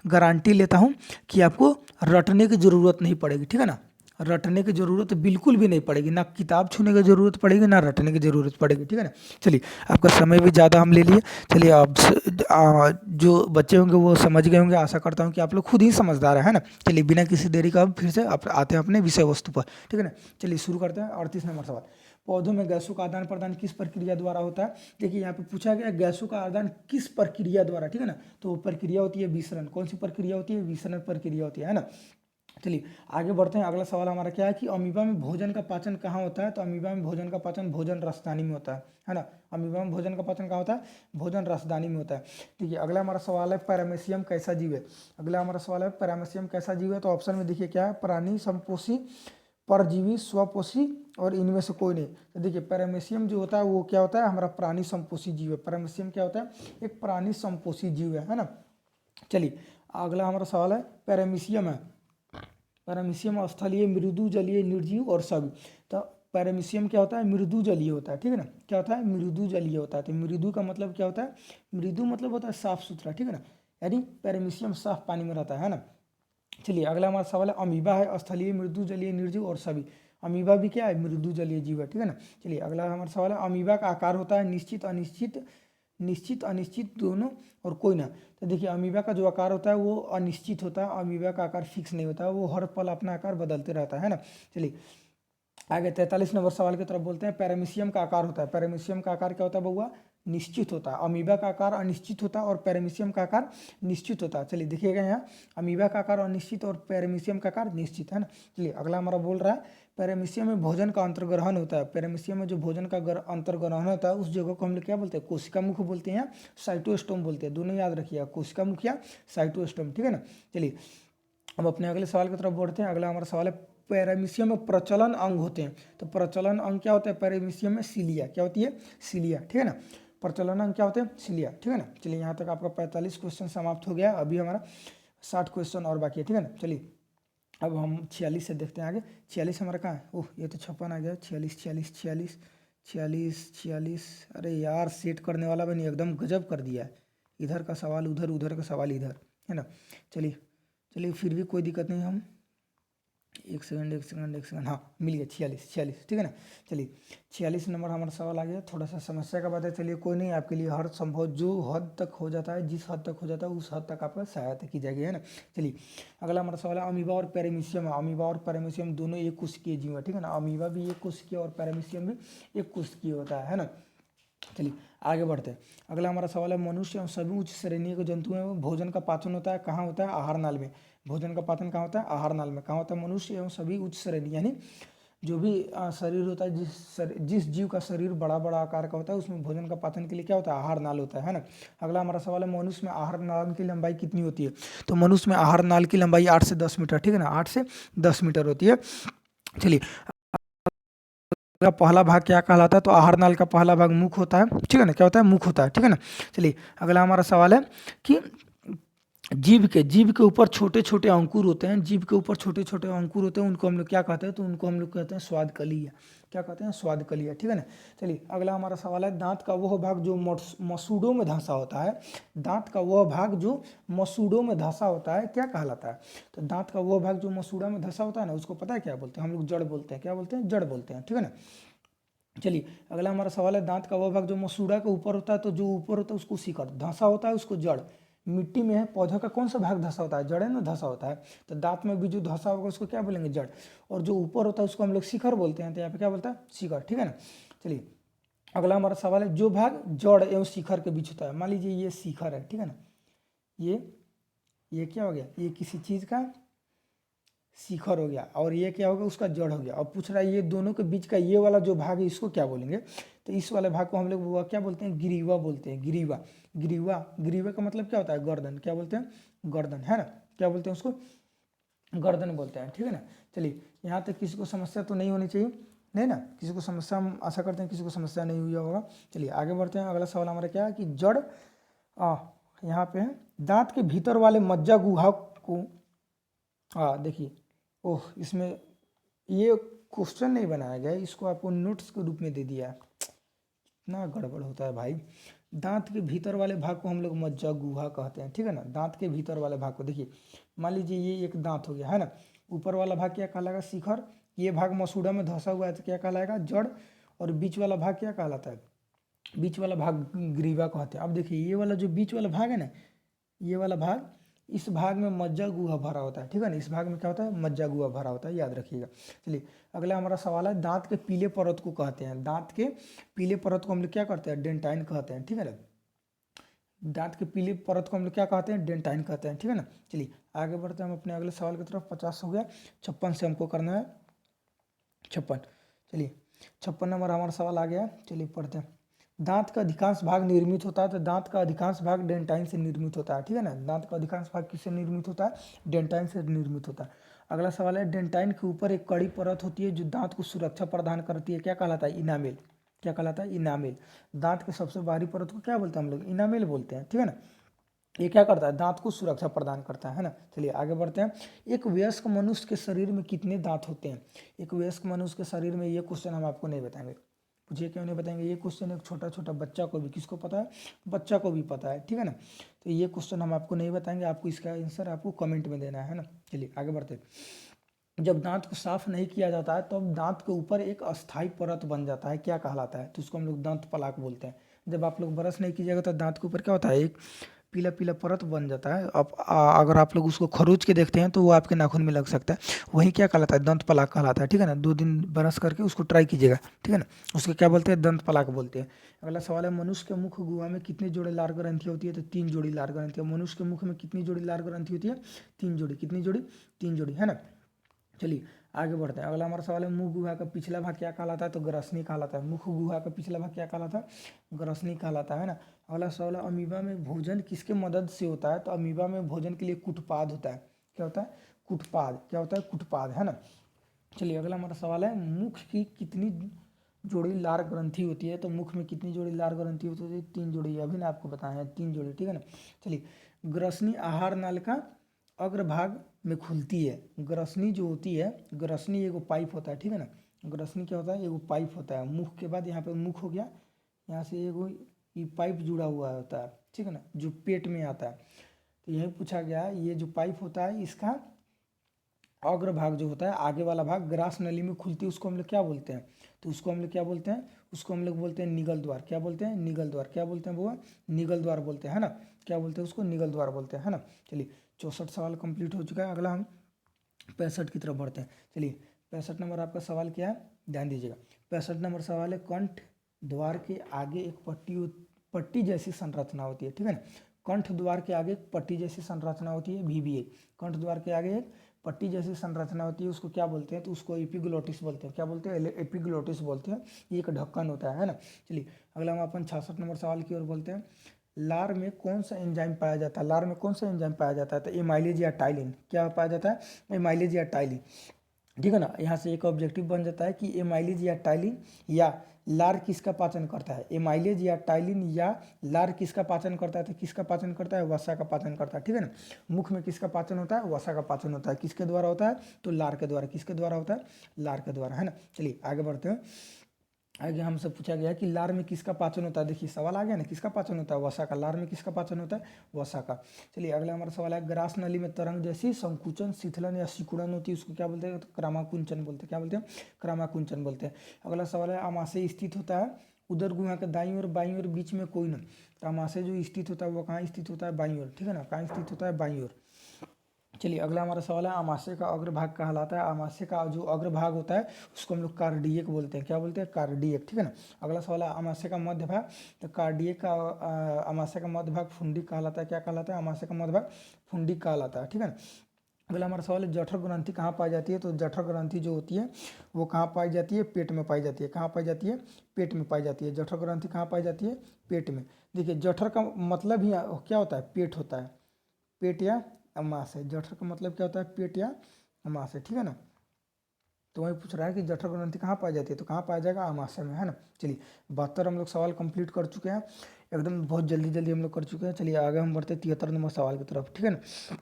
गारंटी लेता हूँ कि आपको रटने की ज़रूरत नहीं पड़ेगी, ठीक है ना। रटने की ज़रूरत बिल्कुल भी नहीं पड़ेगी, ना किताब छूने की ज़रूरत पड़ेगी, ना रटने की ज़रूरत पड़ेगी, ठीक है ना। चलिए आपका समय भी ज़्यादा हम ले लिए। चलिए अब जो बच्चे होंगे वो समझ गए होंगे, आशा करता हूँ कि आप लोग खुद ही समझदार है ना। चलिए बिना किसी देरी का अब फिर से आते हैं अपने विषय वस्तु पर, ठीक है ना। चलिए शुरू करते हैं 38 नंबर सवाल। पौधों में गैसों का आदान प्रदान किस प्रक्रिया द्वारा होता है? देखिए यहाँ पे पूछा गया गैसों का आदान किस प्रक्रिया द्वारा, ठीक है ना। तो वो प्रक्रिया होती है विसरण। कौन सी प्रक्रिया होती है? विसरण प्रक्रिया होती है ना। चलिए आगे बढ़ते हैं। अगला सवाल हमारा क्या है कि अमीबा में भोजन का पाचन कहाँ होता है? तो अमीबा में भोजन का पाचन भोजन रसदानी में होता है ना। अमीबा में भोजन का पाचन कहाँ होता है? भोजन रसदानी में होता है। ठीक है अगला हमारा सवाल है पैरामीशियम कैसा जीव है? अगला हमारा सवाल है पैरामीशियम कैसा जीव है? तो ऑप्शन में देखिए क्या है? प्राणी, समपोषी, परजीवी, स्वपोषी और इनमें से कोई नहीं। तो देखिए पैरामीशियम जो होता है वो क्या होता है? हमारा प्राणी संपोषी जीव है। पैरामीशियम क्या होता है? एक प्राणी संपोषी जीव है ना। चलिए अगला हमारा सवाल है पैरामीशियम है, पैरामीशियम स्थलीय, मृदु, जलीय, निर्जीव और सभी। तो पैरामीशियम क्या होता है, मृदु जलीय होता है, ठीक है ना। क्या होता है, मृदु जलीय होता है। तो मृदु का मतलब क्या होता है, मृदु मतलब होता है साफ सुथरा, ठीक है ना, यानी पैरामीशियम साफ पानी में रहता है ना। चलिए अगला हमारा सवाल है, अमीबा है स्थलीय, मृदु जलीय, निर्जीव और सभी। अमीबा भी क्या है, मृदु जलीय जीव है, ठीक है ना। चलिए अगला हमारा सवाल है, अमीबा का आकार होता है निश्चित अनिश्चित, निश्चित अनिश्चित दोनों और कोई ना। तो देखिए अमीबा का जो आकार होता है वो अनिश्चित होता है, अमीबा का आकार फिक्स नहीं होता है, वो हर पल अपना आकार बदलते रहता है ना। चलिए आगे 43 नंबर सवाल की तरफ बोलते हैं, पैरामीशियम का आकार होता है, पैरामीशियम का आकार क्या होता है बउआ, निश्चित होता है। अमीबा का आकार अनिश्चित होता है और पैरामीशियम का आकार निश्चित होता है। चलिए देखिएगा यहाँ, अमीबा का आकार अनिश्चित और पैरामीशियम का आकार निश्चित है ना। चलिए अगला हमारा बोल रहा है, पैरामीशियम में भोजन का अंतर्ग्रहण होता है, पैरामीशियम में जो भोजन का अंतर्ग्रहण होता है उस जगह को हम लोग क्या बोलते हैं, कोशिका मुख बोलते हैं, साइटोस्टोम बोलते हैं, दोनों याद रखिएगा, कोशिका मुख या साइटोस्टोम, ठीक है ना। चलिए अब अपने अगले सवाल की तरफ बढ़ते हैं। अगला हमारा सवाल है, पैरामीशियम में प्रचलन अंग होते हैं। तो प्रचलन अंग क्या होता है पैरामीशियम में, सिलिया, क्या होती है, सिलिया, ठीक है ना। प्रचलन अंग क्या होते हैं, सिलिया, ठीक है ना। चलिए यहाँ तक आपका 45 क्वेश्चन समाप्त हो गया, अभी हमारा 60 क्वेश्चन और बाकी है, ठीक है ना। चलिए अब हम 46 से देखते हैं आगे। 46 हमारा कहाँ है, ओह ये तो 56 आ गया, 46 46 46 46 46, अरे यार सेट करने वाला बनी एकदम गजब कर दिया है, इधर का सवाल उधर, उधर का सवाल इधर, है ना। चलिए चलिए फिर भी कोई दिक्कत नहीं, हम एक सेकंड एक सेकंड एक सेकंड, हाँ मिल गया, 46 46, ठीक है ना। चलिए 46 नंबर हमारा सवाल आ गया, थोड़ा सा समस्या का बात है, चलिए कोई नहीं, आपके लिए हर संभव जो हद तक हो जाता है, जिस हद तक हो जाता है उस हद तक आपका सहायता की जाएगी, है ना। चलिए अगला हमारा सवाल है, अमीबा और पैरामीशियम, अमीबा और पैरामीशियम दोनों एक कोशिकीय जीव है, ठीक है ना। अमीबा भी एक कोशिकीय और पैरामीशियम भी एक कोशिकीय होता है ना। चलिए आगे बढ़ते हैं। अगला हमारा सवाल है, मनुष्य एवं सभी उच्च श्रेणी के जंतु में भोजन का पाचन होता है, कहाँ होता है, आहार नाल में। भोजन का पाचन कहाँ होता है, आहार नाल में। कहाँ होता है, मनुष्य एवं सभी उच्च श्रेणी, यानी जो भी शरीर होता है, जिस जीव का शरीर बड़ा बड़ा आकार का होता है उसमें भोजन का पाचन के लिए क्या होता है, आहार नाल होता है ना। अगला हमारा सवाल है, मनुष्य में आहार नाल की लंबाई कितनी होती है। तो मनुष्य में आहार नाल की लंबाई 8 से 10 मीटर, ठीक है ना, 8 से 10 मीटर होती है। चलिए का पहला भाग क्या कहलाता है, तो आहार नाल का पहला भाग मुख होता है, ठीक है ना, क्या होता है, मुख होता है, ठीक है ना। चलिए अगला हमारा सवाल है कि जीव के ऊपर छोटे छोटे अंकुर होते हैं, जीव के ऊपर छोटे छोटे अंकुर होते हैं, उनको हम लोग क्या कहते हैं, तो उनको हम लोग कहते हैं स्वादकलिया, क्या कहते हैं, स्वादकलिया, ठीक है ना। चलिए अगला हमारा सवाल है, दांत का वह भाग जो मसूड़ों में धंसा होता है, दांत का वह भाग जो मसूड़ों में धंसा होता है क्या कहलाता है। तो दांत का वह भाग जो मसूड़ा में धंसा होता है ना, उसको पता है क्या बोलते हैं, हम लोग जड़ बोलते हैं, क्या बोलते हैं, जड़ बोलते हैं, ठीक है ना। चलिए अगला हमारा सवाल है, दांत का वह भाग जो मसूड़ा के ऊपर होता है, तो जो ऊपर होता है उसको शिखर, धंसा होता है उसको जड़। मिट्टी में है, पौधा का कौन सा भाग धंसा होता है, जड़ है ना, धंसा होता है। तो दांत में भी जो धंसा होगा उसको क्या बोलेंगे, जड़। और जो ऊपर होता है उसको हम लोग शिखर बोलते हैं, तो यहाँ पे क्या बोलता है, शिखर, ठीक है ना। चलिए अगला हमारा सवाल है, जो भाग जड़ एवं शिखर के बीच होता है, मान लीजिए ये शिखर है, ठीक है ना, ये क्या हो गया, ये किसी चीज़ का शिखर हो गया, और ये क्या होगा, उसका जड़ हो गया। अब पूछ रहा है ये दोनों के बीच का ये वाला जो भाग है इसको क्या बोलेंगे, तो इस वाले भाग को हम लोग वो क्या बोलते हैं, ग्रीवा बोलते हैं, ग्रीवा। ग्रीवा, ग्रीवा का मतलब क्या होता है, गर्दन, क्या बोलते हैं, गर्दन, है ना, क्या बोलते हैं उसको, गर्दन बोलते हैं, ठीक है ना। चलिए यहाँ तक किसी को समस्या तो नहीं होनी चाहिए, नहीं ना, किसी को समस्या, हम आशा करते हैं किसी को समस्या नहीं हुई होगा। चलिए आगे बढ़ते हैं। अगला सवाल हमारा क्या है कि जड़ यहाँ पे है, दांत के भीतर वाले मज्जा गुहा को, देखिए, ओह इसमें ये क्वेश्चन नहीं बनाया गया, इसको आपको नोट्स के रूप में दे दिया है, इतना गड़बड़ होता है भाई। दांत के भीतर वाले भाग को हम लोग मज्जा गुहा कहते हैं, ठीक है ना। दांत के भीतर वाले भाग को देखिए, मान लीजिए ये एक दांत हो गया, है ना, ऊपर वाला भाग क्या कहलाएगा, शिखर, ये भाग मसूड़ा में धंसा हुआ है तो क्या कहलाएगा, जड़, और बीच वाला भाग क्या कहलाता है, बीच वाला भाग ग्रीवा कहते हैं। अब देखिए ये वाला जो बीच वाला भाग है ना, ये वाला भाग, इस भाग में मज्जा गुहा भरा होता है, ठीक है ना, इस भाग में क्या होता है, मज्जा गुहा भरा होता है, याद रखिएगा। चलिए अगला हमारा सवाल है, दांत के पीले परत को कहते हैं, दांत के पीले परत को हम लोग क्या करते हैं, डेंटाइन कहते हैं, ठीक है ना। दांत के पीले परत को हम लोग क्या कहते हैं, डेंटाइन कहते हैं, ठीक है ना। चलिए आगे बढ़ते हैं हम अपने अगले सवाल की तरफ। 50 हो गया, 56 से हमको करना है 56। चलिए 56 नंबर हमारा सवाल आ गया, चलिए पढ़ते हैं। दांत का अधिकांश भाग निर्मित होता है, तो दांत का अधिकांश भाग डेंटाइन से निर्मित होता है, ठीक है ना। दांत का अधिकांश भाग किससे निर्मित होता है, डेंटाइन से निर्मित होता है। अगला सवाल है, डेंटाइन के ऊपर एक कड़ी परत होती है जो दांत को सुरक्षा प्रदान करती है, क्या कहलाता है, इनामेल, क्या कहलाता है, इनामेल। दांत के सबसे बाहरी परत को क्या बोलते हैं हम लोग, इनामेल बोलते हैं, ठीक है ना। ये क्या करता है, दांत को सुरक्षा प्रदान करता है ना। चलिए आगे बढ़ते हैं। एक वयस्क मनुष्य के शरीर में कितने दांत होते हैं? एक वयस्क मनुष्य के शरीर में, ये क्वेश्चन हम आपको नहीं बताएंगे। पूछिए क्यों नहीं बताएंगे? ये क्वेश्चन एक छोटा छोटा बच्चा को भी, किसको पता है? बच्चा को भी पता है, ठीक है ना। तो ये क्वेश्चन हम आपको नहीं बताएंगे, आपको इसका आंसर आपको कमेंट में देना है ना। चलिए आगे बढ़ते हैं। जब दांत को साफ नहीं किया जाता है तो अब दांत के ऊपर एक अस्थाई परत बन जाता है, क्या कहलाता है? तो उसको हम लोग दांत पलाक बोलते हैं। जब आप लोग ब्रश नहीं कीजिएगा तो दांत के ऊपर क्या होता है, एक पीला पीला परत बन जाता है। अब अगर आप लोग उसको खरोच के देखते हैं तो वो आपके नाखून में लग सकता है, वही क्या कहलाता है, दंत पलाक कहलाता है, ठीक है ना। 2 दिन ब्रश करके उसको ट्राई कीजिएगा, ठीक है ना। उसको क्या बोलते हैं, दंत पलाक बोलते हैं। अगला सवाल है, मनुष्य के मुख गुहा में कितनी जोड़ी लार ग्रंथि होती है? तो 3 जोड़ी लार ग्रंथि। मनुष्य के मुख में कितनी जोड़ी लार ग्रंथि होती है? 3 जोड़ी। कितनी जोड़ी? 3 जोड़ी, है ना। चलिए आगे बढ़ते हैं। अगला हमारा सवाल है, मुख गुहा का पिछला भाग क्या कहलाता है? तो ग्रसनी कहलाता है। मुख गुहा का पिछला भाग क्या कहलाता है? ग्रसनी कहलाता है ना। अगला सवाल है, अमीबा में भोजन किसके मदद से होता है? तो अमीबा में भोजन के लिए कुटपाद होता है। क्या होता है? कुटपाद। क्या होता है? कुटपाद, है ना। चलिए अगला हमारा सवाल है, मुख की कितनी जोड़ी लार ग्रंथि होती है? तो मुख में कितनी जोड़ी लार ग्रंथि होती है? 3 जोड़ी। अभी ना आपको बताया है 3 जोड़ी, ठीक है ना। चलिए, ग्रसनी आहार नाल का अग्रभाग में खुलती है। ग्रसनी जो होती है, ग्रसनी एगो पाइप होता है, ठीक है ना। ग्रसनी क्या होता है? एगो पाइप होता है। मुख के बाद यहाँ पे मुख हो गया, यहाँ से एगो ये पाइप जुड़ा हुआ होता है, ठीक है ना, जो पेट में आता है। तो यही पूछा गया, ये जो पाइप होता है इसका अग्रभाग जो होता है, आगे वाला भाग ग्रास नली में खुलती है, उसको हम लोग क्या बोलते हैं? तो उसको हम लोग क्या बोलते हैं? उसको हम लोग बोलते हैं निगल द्वार। क्या बोलते हैं? निगल द्वार। क्या बोलते हैं बुआ? निगल द्वार बोलते हैं, है ना। क्या बोलते हैं उसको? निगल द्वार बोलते हैं, है ना। चलिए 64 सवाल कंप्लीट हो चुका है। अगला हम 65 की तरफ बढ़ते हैं। चलिए 65 नंबर आपका सवाल क्या है, ध्यान दीजिएगा। 65 नंबर सवाल है, कंठ द्वार के आगे एक पट्टी जैसी संरचना होती है, ठीक है ना। कंठ द्वार के आगे एक पट्टी जैसी संरचना होती है, VBA। कंठ द्वार के आगे एक पट्टी जैसी संरचना होती है, उसको क्या बोलते हैं? तो उसको एपिग्लोटिस बोलते हैं। क्या बोलते हैं? एपिग्लोटिस बोलते हैं। ये एक ढक्कन होता है ना। चलिए अगला हम अपन 66 नंबर सवाल की ओर बोलते हैं। लार में कौन सा एंजाइम पाया जाता है? लार में कौन सा एंजाइम पाया जाता है? तो एमाइलेज या टाइलिन। क्या पाया जाता है? एमाइलेज या टाइलिन, ठीक है ना। यहाँ से एक ऑब्जेक्टिव बन जाता है कि एमाइलेज या टाइलिन या लार किसका पाचन करता है? एमाइलेज या टाइलिन या लार किसका पाचन करता है? तो किसका पाचन करता है? वसा का पाचन करता है, ठीक है ना। मुख में किसका पाचन होता है? वसा का पाचन होता है। किसके द्वारा होता है? तो लार के द्वारा। किसके द्वारा होता है? लार के द्वारा, है ना। चलिए आगे बढ़ते हैं। आगे हमसे पूछा गया कि लार में किसका पाचन होता है? देखिए सवाल आ गया ना, किसका पाचन होता है? वसा का। लार में किसका पाचन होता है? वसा का। चलिए अगला हमारा सवाल है, ग्रास नली में तरंग जैसी संकुचन, शिथिलन या सिकुड़न होती है, उसको क्या बोलते हैं? तो क्रामाकुंचन बोलते हैं। क्या बोलते हैं? क्रामाकुंचन बोलते हैं। अगला सवाल है, आमाशय स्थित होता है उदर गुहा के दाईं और बाईं और बीच में कोई न। तो आमाशय जो स्थित होता है वो कहाँ स्थित होता है? बाईं ओर, ठीक है ना। कहाँ स्थित होता है? बाईं ओर। चलिए अगला हमारा सवाल है, आमाशय का अग्रभाग कहलाता है। आमाशय का जो अग्रभाग होता है उसको हम लोग कार्डियक बोलते हैं। क्या बोलते हैं? कार्डियक, ठीक है ना। अगला सवाल है, आमाशय का मध्य भाग। तो कार्डियक का आमाशय का मध्य भाग फुंडिक कहलाता है। क्या कहलाता है? आमाशय का मध्य भाग फुंडिक कहलाता है, ठीक है ना। अगला हमारा सवाल है, जठर ग्रंथि कहाँ पाई जाती है? तो जठर ग्रंथि जो होती है वो कहाँ पाई जाती है? पेट में पाई जाती है। कहाँ पाई जाती है? पेट में पाई जाती है। जठर ग्रंथि कहाँ पाई जाती है? पेट में। देखिए जठर का मतलब ही क्या होता है? पेट होता है। पेट या अमाशय। जठर का मतलब क्या होता है? पेट या अमाशय, ठीक है ना। तो वही पूछ रहा है कि जठर ग्रंथि कहाँ पाई जाती है? तो कहाँ पाया जाएगा? अमाशय में, है ना। चलिए 72 हम लोग सवाल कंप्लीट कर चुके हैं, एकदम बहुत जल्दी जल्दी हम लोग कर चुके हैं। चलिए आगे हम बढ़ते 73 नंबर सवाल की तरफ, ठीक है ना।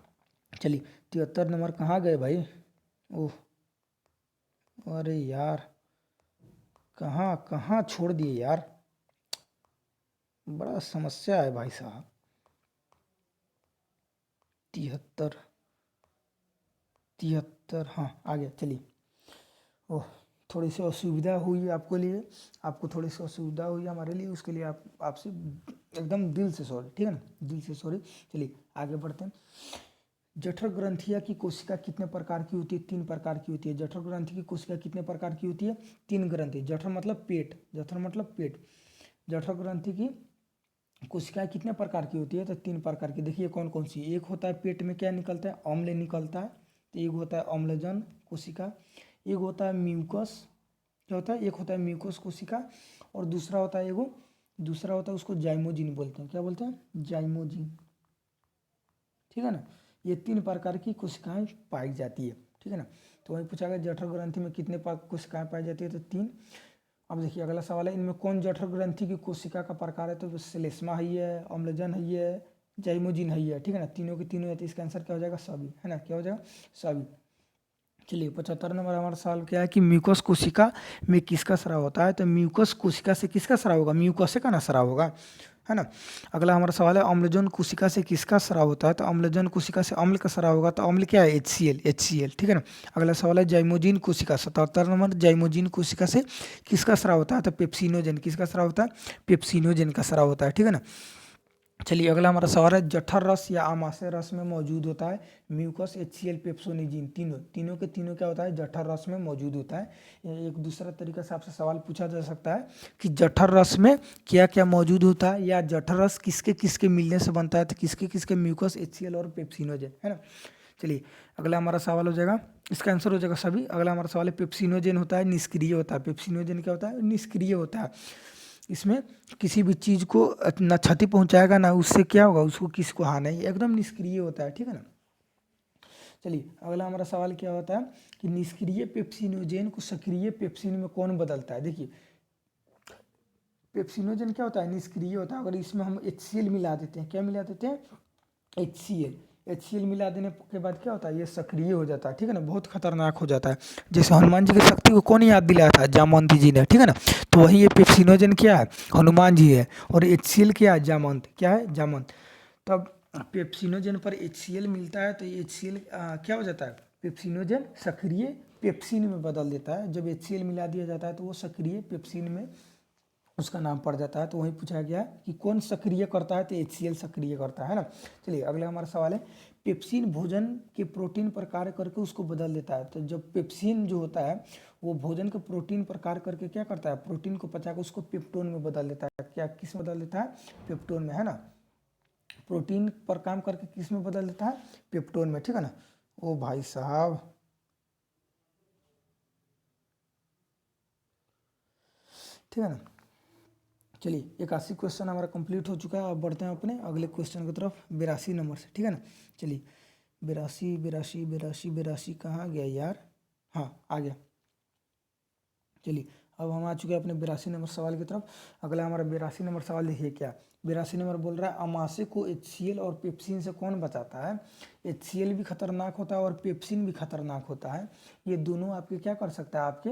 चलिए 73 नंबर कहाँ गए भाई? ओह अरे यार, कहाँ कहाँ छोड़ दिए यार, बड़ा समस्या है भाई साहब। 73 73, हाँ आ गया। चलिए ओह, थोड़ी सी असुविधा हुई आपको लिए, आपको थोड़ी सी असुविधा हुई हमारे लिए, उसके लिए आपसे एकदम दिल से सॉरी, ठीक है ना, दिल से सॉरी। चलिए आगे बढ़ते हैं। जठर ग्रंथिया की कोशिका कितने प्रकार की होती है? 3 प्रकार की होती है। जठर ग्रंथि की कोशिका कितने प्रकार की होती है? 3 ग्रंथि। जठर मतलब पेट, जठर मतलब पेट। जठर ग्रंथि की कोशिकाएं कितने प्रकार की होती है? तो 3 प्रकार की। देखिए कौन कौन सी। एक होता है पेट में क्या निकलता है? अम्ल निकलता है, तो एक होता है अम्लजन कोशिका। एक होता है म्यूकस, क्या होता है? एक होता है म्यूकस कोशिका, और दूसरा होता है दूसरा होता है उसको जाइमोजिन बोलते हैं। क्या बोलते हैं? जाइमोजिन, ठीक है ना। ये 3 प्रकार की कोशिकाएं पाई जाती है, ठीक है ना। तो वही पूछा गया जठर ग्रंथि में कितने कोशिकाएं पाई जाती है? तो 3। अब देखिए अगला सवाल है, इनमें कौन जठर ग्रंथि की कोशिका का प्रकार है? तो श्लेष्मा है, अम्लजन है, जाइमोजिन है ये, ठीक है ना, तीनों के तीनों है, तो इसका आंसर क्या हो जाएगा? सभी, है ना, क्या हो जाएगा? सभी। चलिए 75 नंबर हमारा सवाल क्या है कि म्यूकस कोशिका में किसका स्राव होता है? तो म्यूकस कोशिका से किसका स्राव होगा? म्यूकस का ना स्राव होगा, है ना। अगला हमारा सवाल है अम्लजन कोशिका से किसका स्राव होता है? तो अम्लजन कोशिका से अम्ल का स्राव होगा, तो अम्ल क्या है? HCl, ठीक है ना। अगला सवाल है जाइमोजिन कोशिका, 77 नंबर, जाइमोजिन कोशिका से किसका स्राव होता है? तो पेप्सिनोजन, किसका स्राव होता है? पेप्सिनोजन का स्राव होता है, ठीक है ना। चलिए अगला हमारा सवाल है जठर रस या आमाशय रस में मौजूद होता है म्यूकस, HCl, पेप्सोनिजिन, तीनों के तीनों क्या होता है? जठर रस में मौजूद होता है। एक दूसरा तरीका से आपसे सवाल पूछा जा सकता है कि जठर रस में क्या क्या मौजूद होता है, या जठर रस किसके किसके मिलने से बनता है? तो किसके किसके? म्यूकस, HCl और पेप्सिनोजन, है ना। चलिए अगला हमारा सवाल हो जाएगा, इसका आंसर हो जाएगा सभी। अगला हमारा सवाल है पेप्सिनोजन होता है निष्क्रिय होता है। पेप्सिनोजन क्या होता है? निष्क्रिय होता है। इसमें किसी भी चीज़ को ना क्षति पहुंचाएगा, ना उससे क्या होगा, उसको किसी को हानि, एकदम निष्क्रिय होता है, ठीक है ना। चलिए अगला हमारा सवाल क्या होता है कि निष्क्रिय पेप्सिनोजेन को सक्रिय पेप्सिन में कौन बदलता है? देखिए पेप्सिनोजेन क्या होता है? निष्क्रिय होता है। अगर इसमें हम HCl मिला देते हैं, क्या मिला देते हैं? HCl मिला देने के बाद क्या होता है? ये सक्रिय हो जाता है, ठीक है ना, बहुत खतरनाक हो जाता है। जैसे हनुमान जी की शक्ति को कौन याद दिलाया था? जामवंती जी ने, ठीक है ना। तो वही ये पेप्सिनोजन क्या है? हनुमान जी है। और HCl क्या है? जामवंत, क्या है? जामवंत। तब पेप्सिनोजन पर HCl मिलता है, तो ये HCl क्या हो जाता है? पेप्सिनोजन सक्रिय पेप्सिन में बदल देता है। जब HCl मिला दिया जाता है तो वो सक्रिय पेप्सिन में उसका नाम पड़ जाता है। तो वही पूछा गया है कि कौन सक्रिय करता है? तो HCl सक्रिय करता है ना। चलिए अगला हमारा सवाल है पेप्सिन भोजन के प्रोटीन पर कार्य करके उसको बदल देता है। तो जब पेप्सिन जो होता है वो भोजन के प्रोटीन पर कार्य करके क्या करता है? प्रोटीन को पचाकर उसको पेप्टोन में बदल देता है। क्या किस में बदल देता है? पेप्टोन में, है ना। प्रोटीन पर काम करके किस में बदल देता है? पेप्टोन में, ठीक है ना। ओ भाई साहब, ठीक है ना। चलिए 81 क्वेश्चन हमारा कंप्लीट हो चुका है। अब बढ़ते हैं अपने अगले क्वेश्चन की तरफ 82 नंबर से, ठीक है ना। चलिए 82 कहाँ गया यार? हाँ आ गया। चलिए अब हम आ चुके हैं अपने 82 नंबर सवाल की तरफ। अगला हमारा 82 नंबर सवाल देखिए क्या 82 नंबर बोल रहा है अमाशय को HCl और पेप्सिन से कौन बचाता है? HCl भी खतरनाक होता है और पेप्सिन भी खतरनाक होता है। ये दोनों आपके क्या कर सकता है? आपके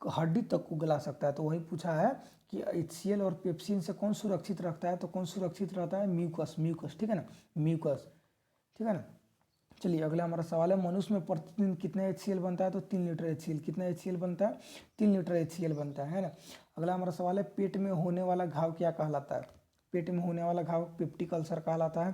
हड्डी तक को गला सकता है। तो वही पूछा है कि HCl और पेप्सिन से कौन सुरक्षित रखता है? तो कौन सुरक्षित रहता है? म्यूकस, ठीक है ना, म्यूकस, ठीक है ना। चलिए अगला हमारा सवाल है मनुष्य में प्रतिदिन कितना HCl बनता है? तो 3 लीटर HCl। कितना HCl बनता है? 3 लीटर HCl बनता है ना। अगला हमारा सवाल है पेट में होने वाला घाव क्या कहलाता है? पेट में होने वाला घाव पेप्टिक अल्सर कहलाता है।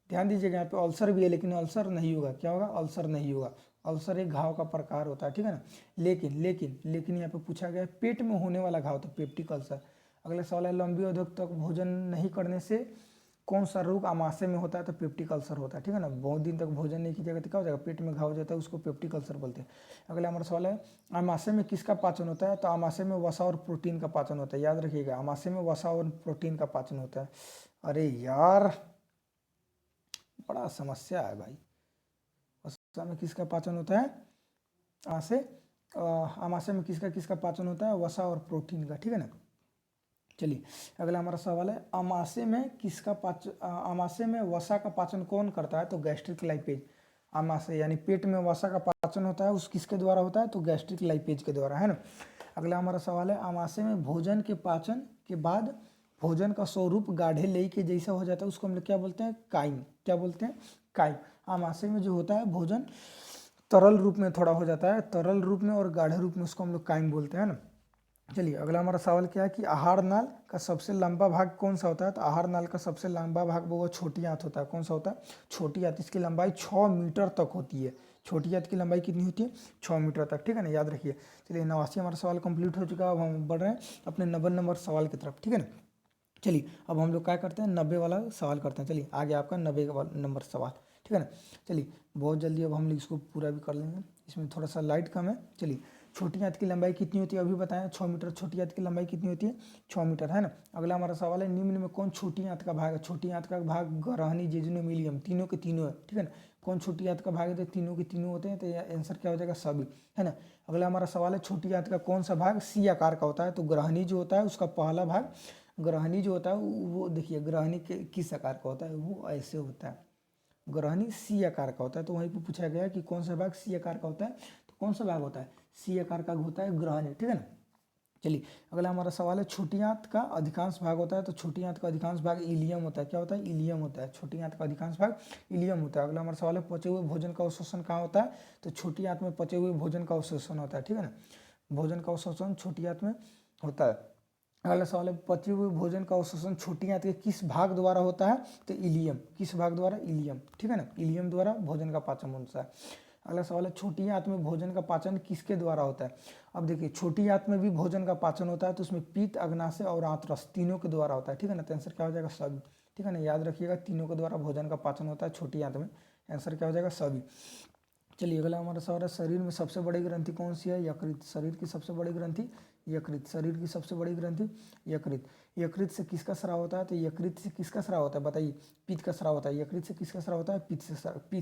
ध्यान दीजिएगा यहाँ पे अल्सर भी है, लेकिन अल्सर नहीं होगा। क्या होगा? अल्सर नहीं होगा। अल्सर एक घाव का प्रकार होता है, ठीक है ना। लेकिन लेकिन लेकिन यहाँ पे पूछा गया है पेट में होने वाला घाव, तो पेप्टिक अल्सर। अगला सवाल है लंबी अवधि तक भोजन नहीं करने से कौन सा रोग आमाशय में होता है? तो पेप्टिक अल्सर होता है, ठीक है ना। बहुत दिन तक भोजन नहीं कीजिएगा तो क्या हो जाएगा? पेट में घाव हो जाता है, उसको पेप्टिक अल्सर बोलते हैं। अगला हमारा सवाल है आमाशय में किसका पाचन होता है? तो आमाशय में वसा और प्रोटीन का पाचन होता है। याद रखिएगा आमाशय में वसा और प्रोटीन का पाचन होता है। अरे यार बड़ा समस्या है भाई। वसा में किसका पाचन होता है? आमाशय में किसका किसका पाचन होता है? वसा और प्रोटीन का, ठीक है ना। चलिए अगला हमारा सवाल है आमाशय में किसका पाचन आमाशय में वसा का पाचन कौन करता है? तो गैस्ट्रिक लाइपेज। आमाशय यानी पेट में वसा का पाचन होता है, उस किसके द्वारा होता है? तो गैस्ट्रिक लाइपेज के द्वारा, है ना। अगला हमारा सवाल है आमाशय में भोजन के पाचन के बाद भोजन का स्वरूप गाढ़े लेई के जैसा हो जाता है, उसको हम लोग क्या बोलते हैं? काइम। क्या बोलते हैं? काइम। आमाशय में जो होता है भोजन तरल रूप में थोड़ा हो जाता है, तरल रूप में और गाढ़े रूप में, उसको हम लोग काइम बोलते हैं ना। चलिए अगला हमारा सवाल क्या है कि आहार नाल का सबसे लंबा भाग कौन सा होता है? तो आहार नाल का सबसे लंबा भाग वो छोटी आंत होता है। कौन सा होता है? छोटी आंत। इसकी लंबाई 6 मीटर तक होती है। छोटी आंत की लंबाई कितनी होती है? 6 मीटर तक, ठीक है ना, याद रखिए। चलिए 89 हमारा सवाल कंप्लीट हो चुका है। अब हम बढ़ रहे हैं अपने 90 नंबर सवाल की तरफ, ठीक है ना। चलिए अब हम लोग क्या करते हैं? 90 वाला सवाल करते हैं। चलिए आगे आपका 90 नंबर सवाल, ठीक है ना। चलिए बहुत जल्दी अब हम लोग इसको पूरा भी कर लेंगे। इसमें थोड़ा सा लाइट कम है। चलिए छोटी आंत की लंबाई कितनी होती है? अभी बताएं 6 मीटर। छोटी आंत की लंबाई कितनी होती है? 6 मीटर, है ना। अगला हमारा सवाल है निम्न में कौन छोटी आंत का भाग है? छोटी आंत का भाग ग्रहणी जेजुनी मिलियम, तीनों के तीनों है, ठीक है ना। कौन छोटी आंत का भाग है? तो तीनों के तीनों होते हैं, तो यह आंसर क्या हो जाएगा? सभी, है ना। अगला हमारा सवाल है छोटी आंत का कौन सा भाग C आकार का होता है? तो ग्रहणी जो होता है उसका पहला भाग ग्रहणी जो होता है वो देखिए ग्रहणी किस आकार का होता है, वो ऐसे होता है। ग्रहणी सी आकार का होता है। तो वहीं पर पूछा गया कि कौन सा भाग सी आकार का होता है, तो कौन सा भाग होता है, सी आकार का होता है ग्रहणी, ठीक है ना। चलिए अगला हमारा सवाल है, छोटी आंत का अधिकांश भाग होता है, तो छोटी आंत का अधिकांश भाग इलियम होता है। क्या होता है, इलियम होता है। छोटी आंत का अधिकांश भाग इलियम होता है। अगला हमारा सवाल है, पचे हुए भोजन का अवशोषण कहाँ होता है, तो छोटी आंत में पचे हुए भोजन का अवशोषण होता है, ठीक है ना। भोजन का अवशोषण छोटी आंत में होता है। अगला सवाल है, पचे हुए भोजन का अवशोषण छोटी आंत के किस भाग द्वारा होता है, तो इलियम। किस भाग द्वारा, इलियम, ठीक है ना। इलियम द्वारा भोजन का पाचन होता है। अगला सवाल है, छोटी आंत में भोजन का पाचन किसके द्वारा होता है। अब देखिए छोटी आंत में भी भोजन का पाचन होता है, तो उसमें पित्त, अग्नाशय और आंतरस तीनों के द्वारा होता है, ठीक है ना। तो आंसर क्या हो जाएगा, सभी, ठीक है ना। याद रखिएगा तीनों के द्वारा भोजन का पाचन होता है छोटी आंत में। आंसर क्या हो जाएगा, सभी। चलिए अगला हमारा सवाल है, शरीर में सबसे बड़ी ग्रंथि कौन सी है, यकृत। शरीर की सबसे बड़ी ग्रंथि यकृत। शरीर की सबसे बड़ी ग्रंथि यकृत। यकृत से किसका स्राव होता है, तो यकृत से किसका स्राव होता है, बताइए, पित्त का स्राव होता है। यकृत से किसका स्राव होता है, पित्त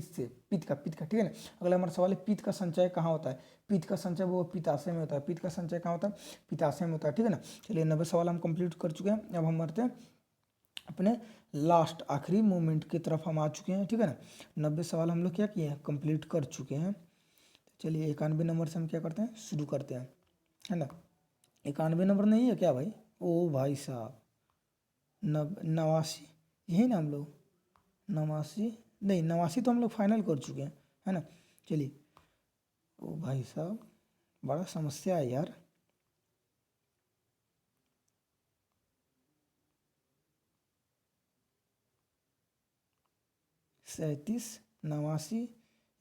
से पित्त का, ठीक है ना। अगला हमारा सवाल है, पित्त का संचय कहाँ होता है। पित्त का संचय वो पित्ताशय में होता है। पित्त का संचय कहाँ होता है, पित्ताशय में होता है, ठीक है ना। चलिए 90 सवाल हम कंप्लीट कर चुके हैं। अब हम बढ़ते हैं अपने लास्ट आखिरी मोमेंट की तरफ हम आ चुके हैं, ठीक है ना। 90 सवाल हम लोग क्या किए हैं, कंप्लीट कर चुके हैं। चलिए 91 नंबर से हम क्या करते हैं, शुरू करते हैं, है ना। 91 नंबर नहीं है क्या भाई, ओ भाई साहब, 89, यही ना हम लोग, 89 नहीं, 89 तो हम लोग फाइनल कर चुके हैं, है ना। चलिए, ओ भाई साहब बड़ा समस्या है यार। सैंतीस, 89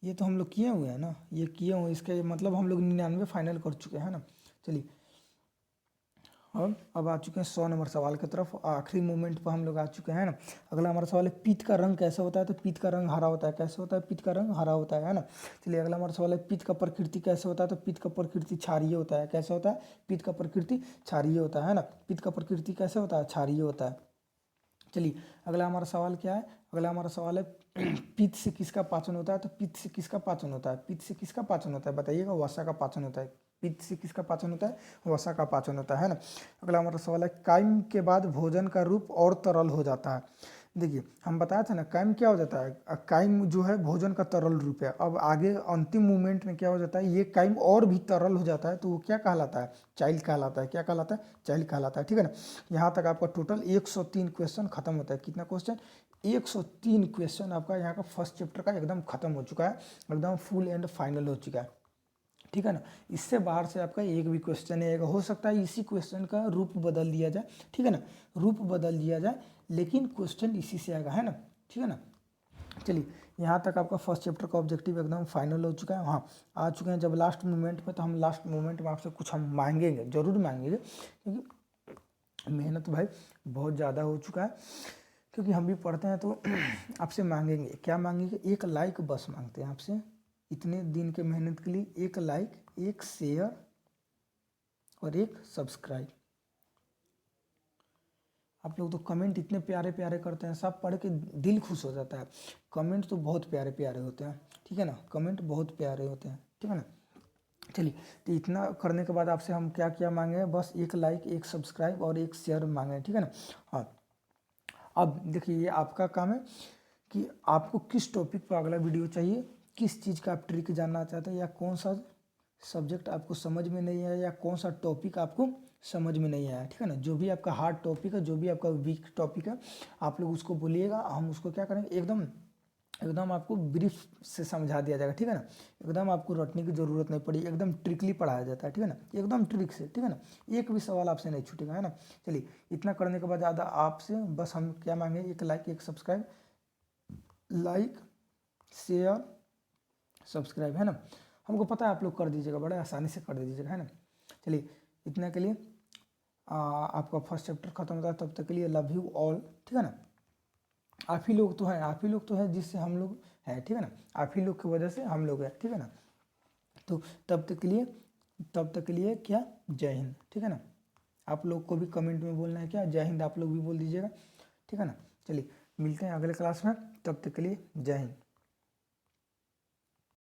ये तो हम लोग किए हुए हैं ना, ये किए हुए, इसका मतलब हम लोग 99 फाइनल कर चुके हैं ना। चलिए अब आ चुके हैं 100 नंबर सवाल की तरफ, आखिरी मोमेंट पर हम लोग आ चुके हैं ना। अगला हमारा सवाल है, पित्त का रंग कैसा होता है, तो पित्त का रंग हरा होता है। कैसे होता है, पित्त का रंग हरा होता है ना। चलिए अगला हमारा सवाल है, पित्त का प्रकृति कैसे होता है, तो पित्त का प्रकृति क्षारीय होता है। कैसे होता है, पित्त का प्रकृति क्षारीय होता है ना। पित्त का प्रकृति कैसे होता है, क्षारीय होता है। चलिए अगला हमारा सवाल क्या है, अगला हमारा सवाल है, पित्त से किसका पाचन होता है, तो पित्त से किसका पाचन होता है, पित्त से किसका पाचन होता है, बताइएगा, वसा का पाचन होता है। पित्त से किसका पाचन होता है, वसा का पाचन होता है ना। अगला हमारा सवाल है, कायम के बाद भोजन का रूप और तरल हो जाता है। देखिए हम बताए थे ना, कायम क्या हो जाता है, कायम जो है भोजन का तरल रूप है। अब आगे अंतिम मोमेंट में क्या हो जाता है, ये कायम और भी तरल हो जाता है, तो वो क्या कहलाता है, चाइल कहलाता है। क्या कहलाता है, चाइल कहलाता है, ठीक है ना। यहाँ तक आपका टोटल 103 क्वेश्चन खत्म होता है। कितना क्वेश्चन, 103 क्वेश्चन आपका यहाँ का फर्स्ट चैप्टर का एकदम खत्म हो चुका है, एकदम फुल एंड फाइनल हो चुका है, ठीक है ना। इससे बाहर से आपका एक भी क्वेश्चन आएगा, हो सकता है इसी क्वेश्चन का रूप बदल दिया जाए, ठीक है ना, रूप बदल दिया जाए, लेकिन क्वेश्चन इसी से आएगा, है ना, ठीक है ना। चलिए यहाँ तक आपका फर्स्ट चैप्टर का ऑब्जेक्टिव एकदम फाइनल हो चुका है। हाँ आ चुके हैं जब लास्ट मोमेंट पे, तो हम लास्ट मोमेंट में आपसे कुछ हम मांगेंगे, जरूर मांगेंगे, क्योंकि मेहनत भाई बहुत ज़्यादा हो चुका है, क्योंकि हम भी पढ़ते हैं तो आपसे मांगेंगे, क्या मांगेंगे, एक लाइक बस मांगते हैं आपसे, इतने दिन के मेहनत के लिए एक लाइक, एक शेयर और एक सब्सक्राइब। आप लोग तो कमेंट इतने प्यारे प्यारे करते हैं, सब पढ़ के दिल खुश हो जाता है। कमेंट तो बहुत प्यारे प्यारे होते हैं, ठीक है ना, कमेंट बहुत प्यारे होते हैं, ठीक है ना। चलिए तो इतना करने के बाद आपसे हम क्या क्या मांगे, बस एक लाइक, एक सब्सक्राइब और एक शेयर मांगे, ठीक है ना। हाँ अब देखिए ये आपका काम है कि आपको किस टॉपिक पर अगला वीडियो चाहिए, किस चीज़ का आप ट्रिक जानना चाहते हैं, या कौन सा सब्जेक्ट आपको समझ में नहीं आया, या कौन सा टॉपिक आपको समझ में नहीं आया, ठीक है ना। जो भी आपका हार्ड टॉपिक है, जो भी आपका वीक टॉपिक है, आप लोग उसको बोलिएगा, हम उसको क्या करेंगे, एकदम एकदम आपको ब्रीफ से समझा दिया जाएगा, ठीक है ना। एकदम आपको रटने की ज़रूरत नहीं पड़ी, एकदम ट्रिकली पढ़ाया जाता है, ठीक है ना, एकदम ट्रिक से, ठीक है ना। एक भी सवाल आपसे नहीं छूटेगा, है ना। चलिए इतना करने के बाद ज़्यादा आपसे बस हम क्या मांगे, एक लाइक, एक सब्सक्राइब, लाइक, शेयर, सब्सक्राइब, है ना। हमको पता है आप लोग कर दीजिएगा, बड़े आसानी से कर दीजिएगा, है ना। चलिए इतना के लिए आपका फर्स्ट चैप्टर खत्म होता है, तब तक के लिए लव यू ऑल, ठीक है ना। आप ही लोग तो हैं, आप ही लोग तो हैं जिससे हम लोग हैं, ठीक है ना, आप ही लोग की वजह से हम लोग हैं, ठीक है ना। तो तब तक के लिए क्या, जय हिंद, ठीक है ना। आप लोग को भी कमेंट में बोलना है क्या, जय हिंद आप लोग भी बोल दीजिएगा, ठीक है ना। चलिए मिलते हैं अगले क्लास में, तब तक के लिए जय हिंद।